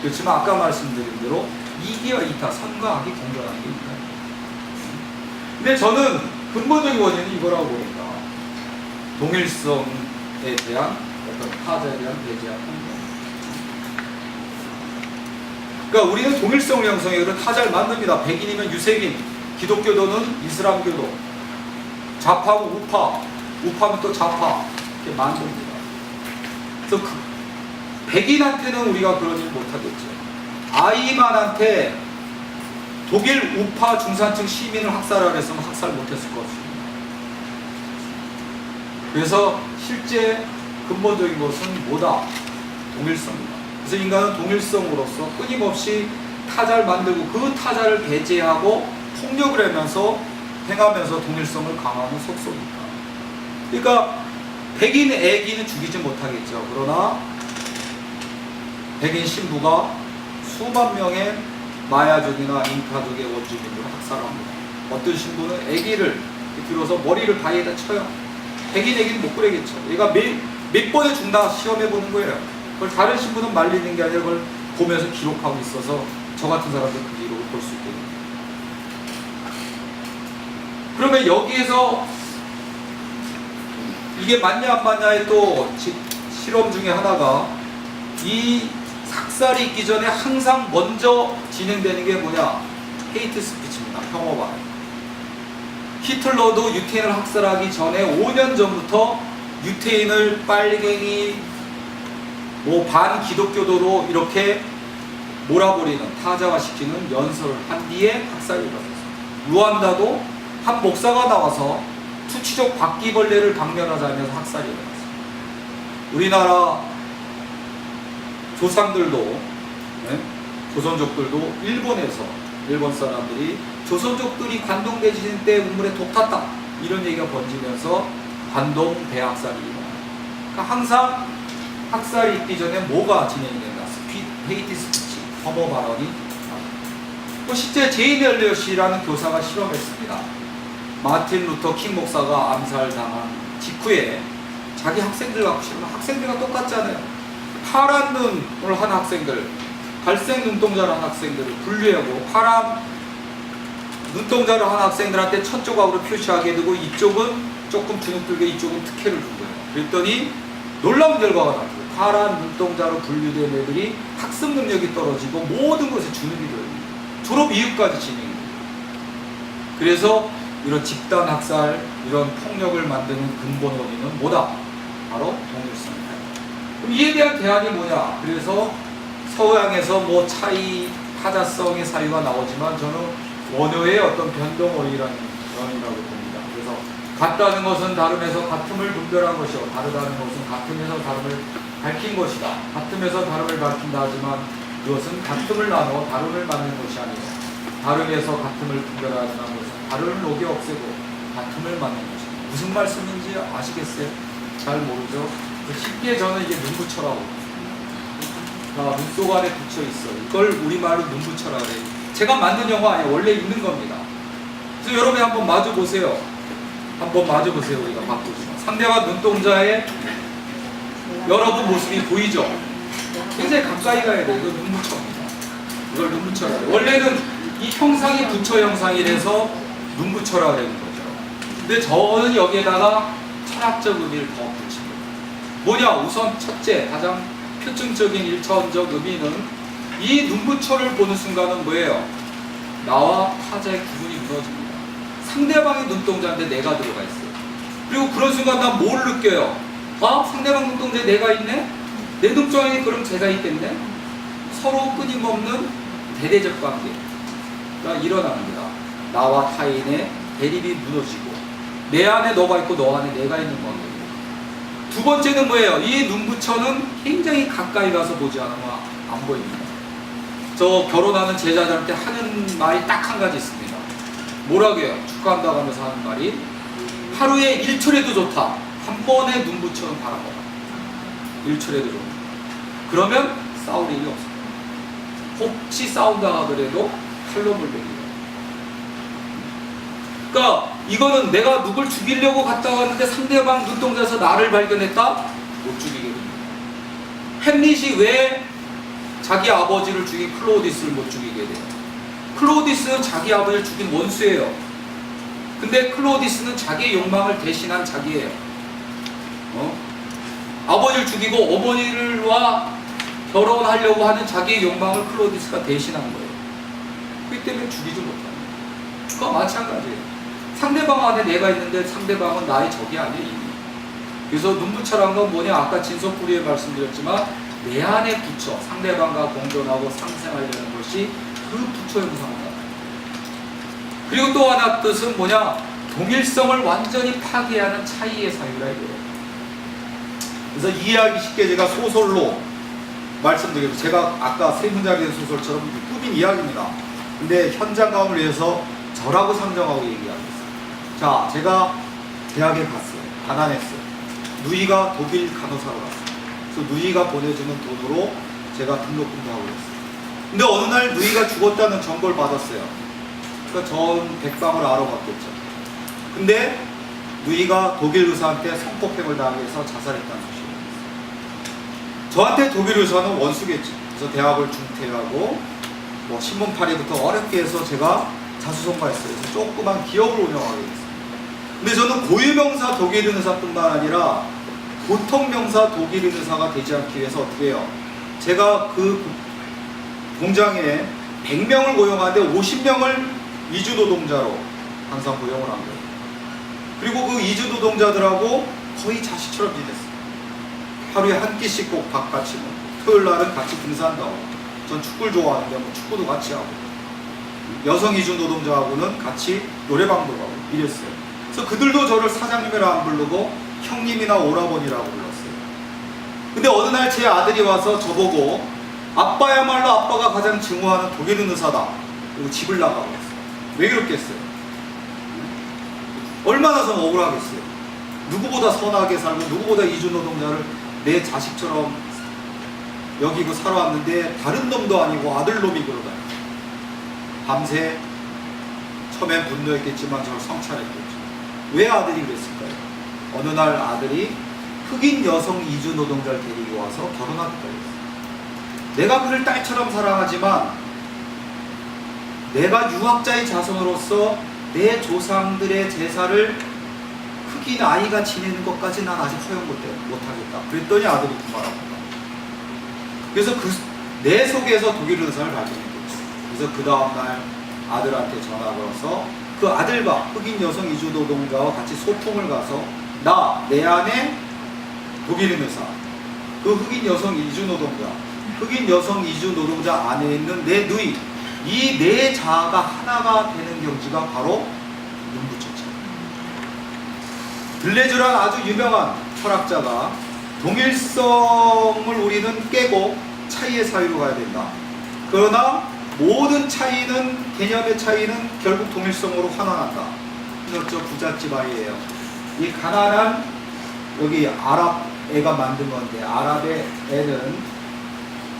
그렇지만 아까 말씀드린 대로 이기와 이타, 선과 악이 공존하는 게 있다. 근데 저는 근본적인 원인은 이거라고 봅니다. 동일성에 대한 어떤 타자에 대한 배제와 편견. 그러니까 우리는 동일성을 형성해 그런 타자를 만듭니다. 백인이면 유색인, 기독교도는 이슬람교도, 좌파고 우파, 우파면 또 좌파 이렇게 만듭니다. 그래서 백인한테는 우리가 그런 일 못하겠죠. 아이만한테 독일 우파 중산층 시민을 학살하라 했으면 학살 못했을 것 같습니다. 그래서 실제 근본적인 것은 뭐다? 동일성입니다. 그래서 인간은 동일성으로서 끊임없이 타자를 만들고 그 타자를 배제하고 폭력을 행하면서 동일성을 강화하는 속성입니다. 그러니까 백인 애기는 죽이지 못하겠죠. 그러나 백인 신부가 수만 명의 마야족이나 잉카족의 원주민들을 학살합니다. 어떤 신부는 애기를 들어서 머리를 바위에다 쳐요. 백인 애기는 못 그러겠죠. 얘가 몇 번에 죽나 시험해 보는 거예요. 그걸 다른 신부는 말리는 게 아니라 그걸 보면서 기록하고 있어서 저 같은 사람들 그 기록을 볼 수 있거든요. 그러면 여기에서 이게 맞냐 안 맞냐의 또 실험 중에 하나가 이 학살이 있기 전에 항상 먼저 진행되는 게 뭐냐? 헤이트 스피치입니다. 혐오 발언. 히틀러도 유태인을 학살하기 전에 5년 전부터 유태인을 빨갱이 반기독교도로 이렇게 몰아버리는 타자화시키는 연설을 한 뒤에 학살이 일어났어요. 루안다도 한 목사가 나와서 투치족 바퀴벌레를 박멸하자면서 학살이 일어났어요. 우리나라 조상들도 조선족들도 일본 사람들이 조선족들이 관동 대지진 때 우물에 독 탔다 이런 얘기가 번지면서 관동 대학살이 일어나요. 그러니까 항상 학살이 있기 전에 뭐가 진행이 된다? 헤이트 스피치, 혐오 발언이. 또 실제 제인 엘리엇이라는 교사가 실험했습니다. 마틴 루터 킹 목사가 암살당한 직후에 자기 학생들 갖고 실험, 학생들과 똑같잖아요. 파란 눈을 한 학생들, 갈색 눈동자를 한 학생들을 분류하고 파란 눈동자를 한 학생들한테 첫 조각으로 표시하게 되고 이쪽은 조금 주눅들게 이쪽은 특혜를 준 거예요. 그랬더니 놀라운 결과가 나타났어요. 파란 눈동자로 분류된 애들이 학습 능력이 떨어지고 모든 것에 주눅이 들어요. 졸업 이후까지 진행돼요. 그래서 이런 집단 학살, 이런 폭력을 만드는 근본 원인은 뭐다? 바로 동일성이다. 그럼 이에 대한 대안이 뭐냐? 그래서 서양에서 타자성의 사유가 나오지만 저는 원어의 어떤 변동 원리라는 원이라고 봅니다. 그래서 같다는 것은 다름에서 같음을 분별한 것이요, 다르다는 것은 같음에서 다름을 밝힌 것이다. 같음에서 다름을 밝힌다 하지만 그것은 같음을 나눠 다름을 만든 것이 아니고 다름에서 같음을 분별하는 것은 다름을 녹여 없애고 같음을 만든 것입니다. 무슨 말씀인지 아시겠어요? 잘 모르죠? 쉽게 저는 이게 눈 붙여라고. 눈 속 안에 붙여 있어. 이걸 우리말로 눈 붙여라 그래요. 제가 만든 영어 아니에요. 원래 있는 겁니다. 그래서 여러분이 한번 마주 보세요. 한번 마주 보세요. 우리가 바꾸지만 상대방 눈동자에 여러분 모습이 보이죠? 굉장히 가까이 가야 돼요. 이거 눈 붙여입니다. 이걸 눈 붙여라 그래요. 원래는 이 형상이 부처 형상이라서 눈 붙여라 그러는 거죠. 근데 저는 여기에다가 철학적 의미를 더 붙입니다. 뭐냐? 우선 첫째, 가장 표층적인 1차원적 의미는 이 눈부처를 보는 순간은 뭐예요? 나와 타자의 구분이 무너집니다. 상대방의 눈동자인데 내가 들어가 있어요. 그리고 그런 순간 난 뭘 느껴요? 상대방 눈동자에 내가 있네? 내 눈동자에 그럼 제가 있겠네? 서로 끊임없는 대대적 관계가 일어납니다. 나와 타인의 대립이 무너지고 내 안에 너가 있고 너 안에 내가 있는 관계. 두 번째는 뭐예요? 이 눈부처는 굉장히 가까이 가서 보지 않으면 안 보입니다. 저 결혼하는 제자들한테 하는 말이 딱 한 가지 있습니다. 뭐라고 해요? 축하한다고 하면서 하는 말이 하루에 1초라도 좋다. 한 번에 눈부처럼 바라봐라. 1초라도 좋다. 그러면 싸울 일이 없어. 혹시 싸운다 하더라도 칼로 물베기다. 그러니까 이거는 내가 누굴 죽이려고 갔다 왔는데 상대방 눈동자에서 나를 발견했다? 못 죽이게 됩니다. 햄릿이 왜 자기 아버지를 죽인 클로디스를 못 죽이게 돼요? 클로디스는 자기 아버지를 죽인 원수예요. 근데 클로디스는 자기의 욕망을 대신한 자기예요. 아버지를 죽이고 어머니와 결혼하려고 하는 자기의 욕망을 클로디스가 대신한 거예요. 그렇기 때문에 죽이지 못합니다. 그거 마찬가지예요. 상대방 안에 내가 있는데 상대방은 나의 적이 아니에요, 이미. 그래서 눈부처란 건 뭐냐? 아까 진석부리에 말씀드렸지만 내 안에 부처, 상대방과 공존하고 상생하려는 것이 그 부처의 무상하다. 그리고 또 하나 뜻은 뭐냐? 동일성을 완전히 파괴하는 차이의 사유라 이거예요. 그래서 이해하기 쉽게 제가 소설로 말씀드리고, 제가 아까 세 문장의 소설처럼 꾸민 이야기입니다. 근데 현장감을 위해서 저라고 상정하고 얘기하겠어요. 자, 제가 대학에 갔어요. 가난했어요. 누이가 독일 간호사로 갔어요. 그래서 누이가 보내주는 돈으로 제가 등록금도 하고 그랬어요. 근데 어느 날 누이가 죽었다는 정보를 받았어요. 그러니까 전 백방을 알아봤겠죠. 근데 누이가 독일 의사한테 성폭행을 당해서 자살했다는 소식을 했어요. 저한테 독일 의사는 원수겠죠. 그래서 대학을 중퇴하고 뭐 신문팔이부터 어렵게 해서 제가 자수성가했어요. 그래서 조그만 기업을 운영하게 됐어요. 근데 저는 고유명사 독일인 의사뿐만 아니라 보통명사 독일인 의사가 되지 않기 위해서 어떻게 해요? 제가 그 공장에 100명을 고용하는데 50명을 이주노동자로 항상 고용을 한 거예요. 그리고 그 이주노동자들하고 거의 자식처럼 지냈어요. 하루에 한 끼씩 꼭 밥 같이 먹고, 토요일 날은 같이 등산도 하고, 전 축구를 좋아하는데 뭐 축구도 같이 하고, 여성 이주노동자하고는 같이 노래방도 가고 이랬어요. 그래서 그들도 저를 사장님이라 안 부르고 형님이나 오라버니라고 불렀어요. 근데 어느 날 제 아들이 와서 저보고 아빠야말로 아빠가 가장 증오하는 독일인 의사다. 그리고 집을 나가고 있어요. 왜 그렇겠어요? 얼마나 좀 억울하겠어요. 누구보다 선하게 살고 누구보다 이주노동자를 내 자식처럼 여기고 살아왔는데 다른 놈도 아니고 아들놈이 그러다니. 밤새 처음엔 분노했겠지만 저를 성찰했겠죠. 왜 아들이 그랬을까요? 어느 날 아들이 흑인 여성 이주노동자를 데리고 와서 결혼하겠다고 했어요. 내가 그를 딸처럼 사랑하지만 내가 유학자의 자손으로서 내 조상들의 제사를 흑인 아이가 지내는 것까지 난 아직 허용 못하겠다. 그랬더니 아들이 그 말합니다. 그래서 내 속에서 독일 의사를 발견했겠죠. 그래서 그 다음날 아들한테 전화가 와서 그 아들과 흑인 여성 이주노동자와 같이 소풍을 가서 내 안에 독일인 의사, 그 흑인 여성 이주노동자, 흑인 여성 이주노동자 안에 있는 내 누이, 이 네 자아가 하나가 되는 경지가 바로 눈부처죠. 들레즈란 아주 유명한 철학자가 동일성을 우리는 깨고 차이의 사유로 가야 된다. 그러나 모든 차이는, 개념의 차이는 결국 동일성으로 환원한다. 저 부잣집 아이예요. 이 가난한, 여기 아랍 애가 만든 건데, 아랍의 애는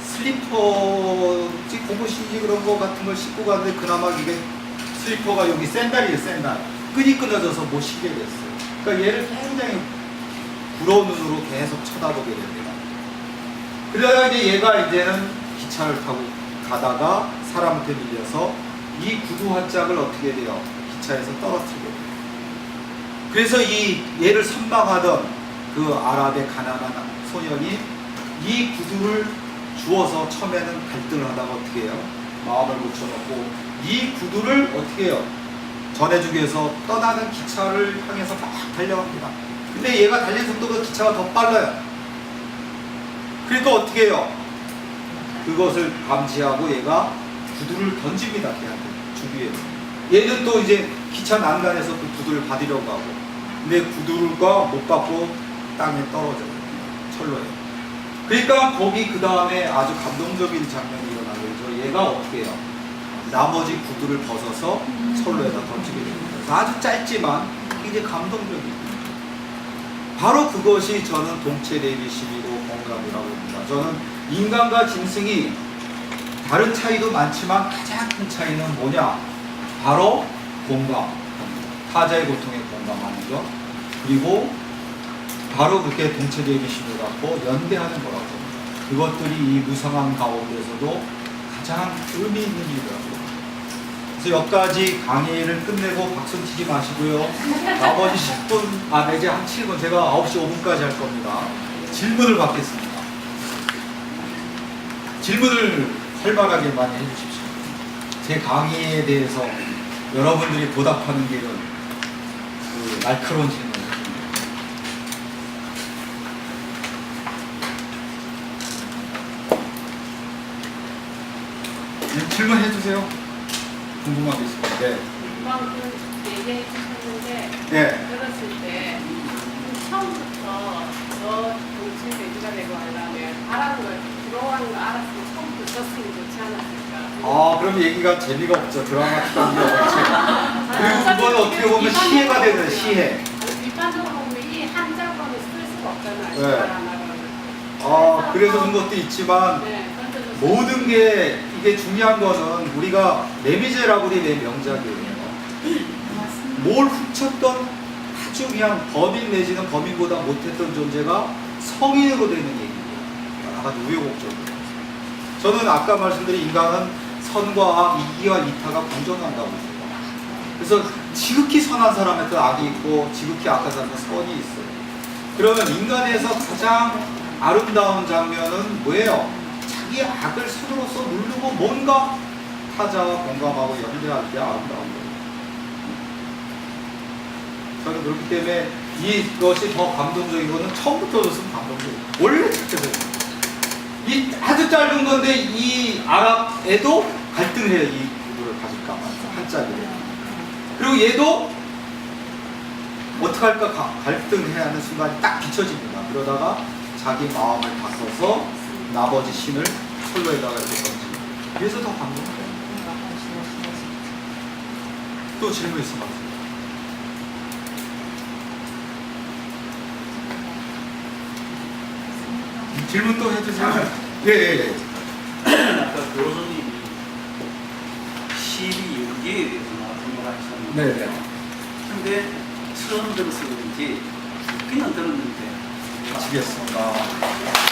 슬리퍼지 고무신지 그런 거 같은 걸 신고 갔는데 그나마 이게 슬리퍼가 여기 샌달이에요. 샌달. 끈이 끊어져서 못 신게 됐어요. 그러니까 얘를 굉장히 부러운 눈으로 계속 쳐다보게 됩니다. 그러다가 이제 얘가 이제는 기차를 타고 가다가 사람한테 밀려서 이 구두 한 짝을 어떻게 돼요? 기차에서 떨어뜨리게 돼요. 그래서 이 얘를 선망하던 그 아랍의 가난한 소년이 이 구두를 주워서 처음에는 갈등을 하다가 어떻게 해요? 마음을 고쳐놓고 이 구두를 어떻게 해요? 전해주기 위해서 떠나는 기차를 향해서 막 달려갑니다. 근데 얘가 달리는 속도가 기차가 더 빨라요. 그러니까 어떻게 해요? 그것을 감지하고 얘가 구두를 던집니다. 걔한테 주위에. 얘는 또 이제 기차 난간에서 그 구두를 받으려고 하고, 근데 구두가 못 받고 땅에 떨어져요. 철로에. 그러니까 거기 그 다음에 아주 감동적인 장면이 일어나죠. 얘가 어떻게 해요? 나머지 구두를 벗어서 철로에다 던지게 됩니다. 아주 짧지만 굉장히 감동적이거든요. 바로 그것이 저는 동체 대비심이고 공감이라고 봅니다. 저는 인간과 짐승이 다른 차이도 많지만 가장 큰 차이는 뭐냐? 바로 공감. 타자의 고통에 공감하는 것. 그리고 바로 그렇게 동체 대비심을 갖고 연대하는 거라고 봅니다. 그것들이 이 무상함 가운데서도 가장 의미 있는 일이라고. 그래서 여기까지 강의를 끝내고 박수 치지 마시고요. 나머지 10분, 이제 한 7분, 제가 9시 5분까지 할 겁니다. 질문을 받겠습니다. 질문을 활발하게 많이 해주십시오. 제 강의에 대해서 여러분들이 보답하는 길은 그 날카로운 질문을 해줍니다. 질문해 주세요. 궁금한 게 있을 건데. 금방 얘기해 주셨는데 네. 들었을 때 처음부터 너 동체 돼지가 되고 하려면 바라는 걸 들어가는 거 알았으면 처음부터 졌으면 좋지 않았을까? 그럼 얘기가 재미가 없죠. 드라마틱한 게 없지. 그리고 그건 어떻게 보면 시해가 되는 시해. 뒷판으로 보면 이 한자권을 쓸 수가 없잖아요. 네. 하나를. 그래서 그런 것도 있지만 네, 던져서 모든 게 이게 중요한 거는 우리가 레미제라블이 내 명작이에요. 뭘 훔쳤던 아주 그냥 범인 내지는 범인보다 못했던 존재가 성인으로 되는 얘기예요. 아주 우여곡절이에요. 저는 아까 말씀드린 인간은 선과 악, 이기와 이타가 공존한다고 해요. 그래서 지극히 선한 사람한테 악이 있고 지극히 악한 사람한테 선이 있어요. 그러면 인간에서 가장 아름다운 장면은 뭐예요? 자기의 악을 손으로서 누르고 뭔가 타자와 공감하고 연대할 때 아름다운 거예요. 저는 그렇기 때문에 이것이 더 감동적인 거는 처음부터 줬으면 감동적이에요. 원래 착해서요. 이 아주 짧은 건데 이 아랍에도 갈등을 해요. 이 구도를 가질까 한짝이래. 그리고 얘도 어떡할까 갈등해야 하는 순간이 딱 비춰집니다. 그러다가 자기 마음을 바꿔서 나머지 신을 솔로에다가 이렇게 던집니다. 그래서 더 감동해요. 또 질문 있으면 하세요. 질문 또 해주세요. 예. 아까 교수님이 시비 연기에 대해서 말씀을 하셨는데 네네. 근데 처음 들어서 그런지 그냥 들었는데 미치겠습니다.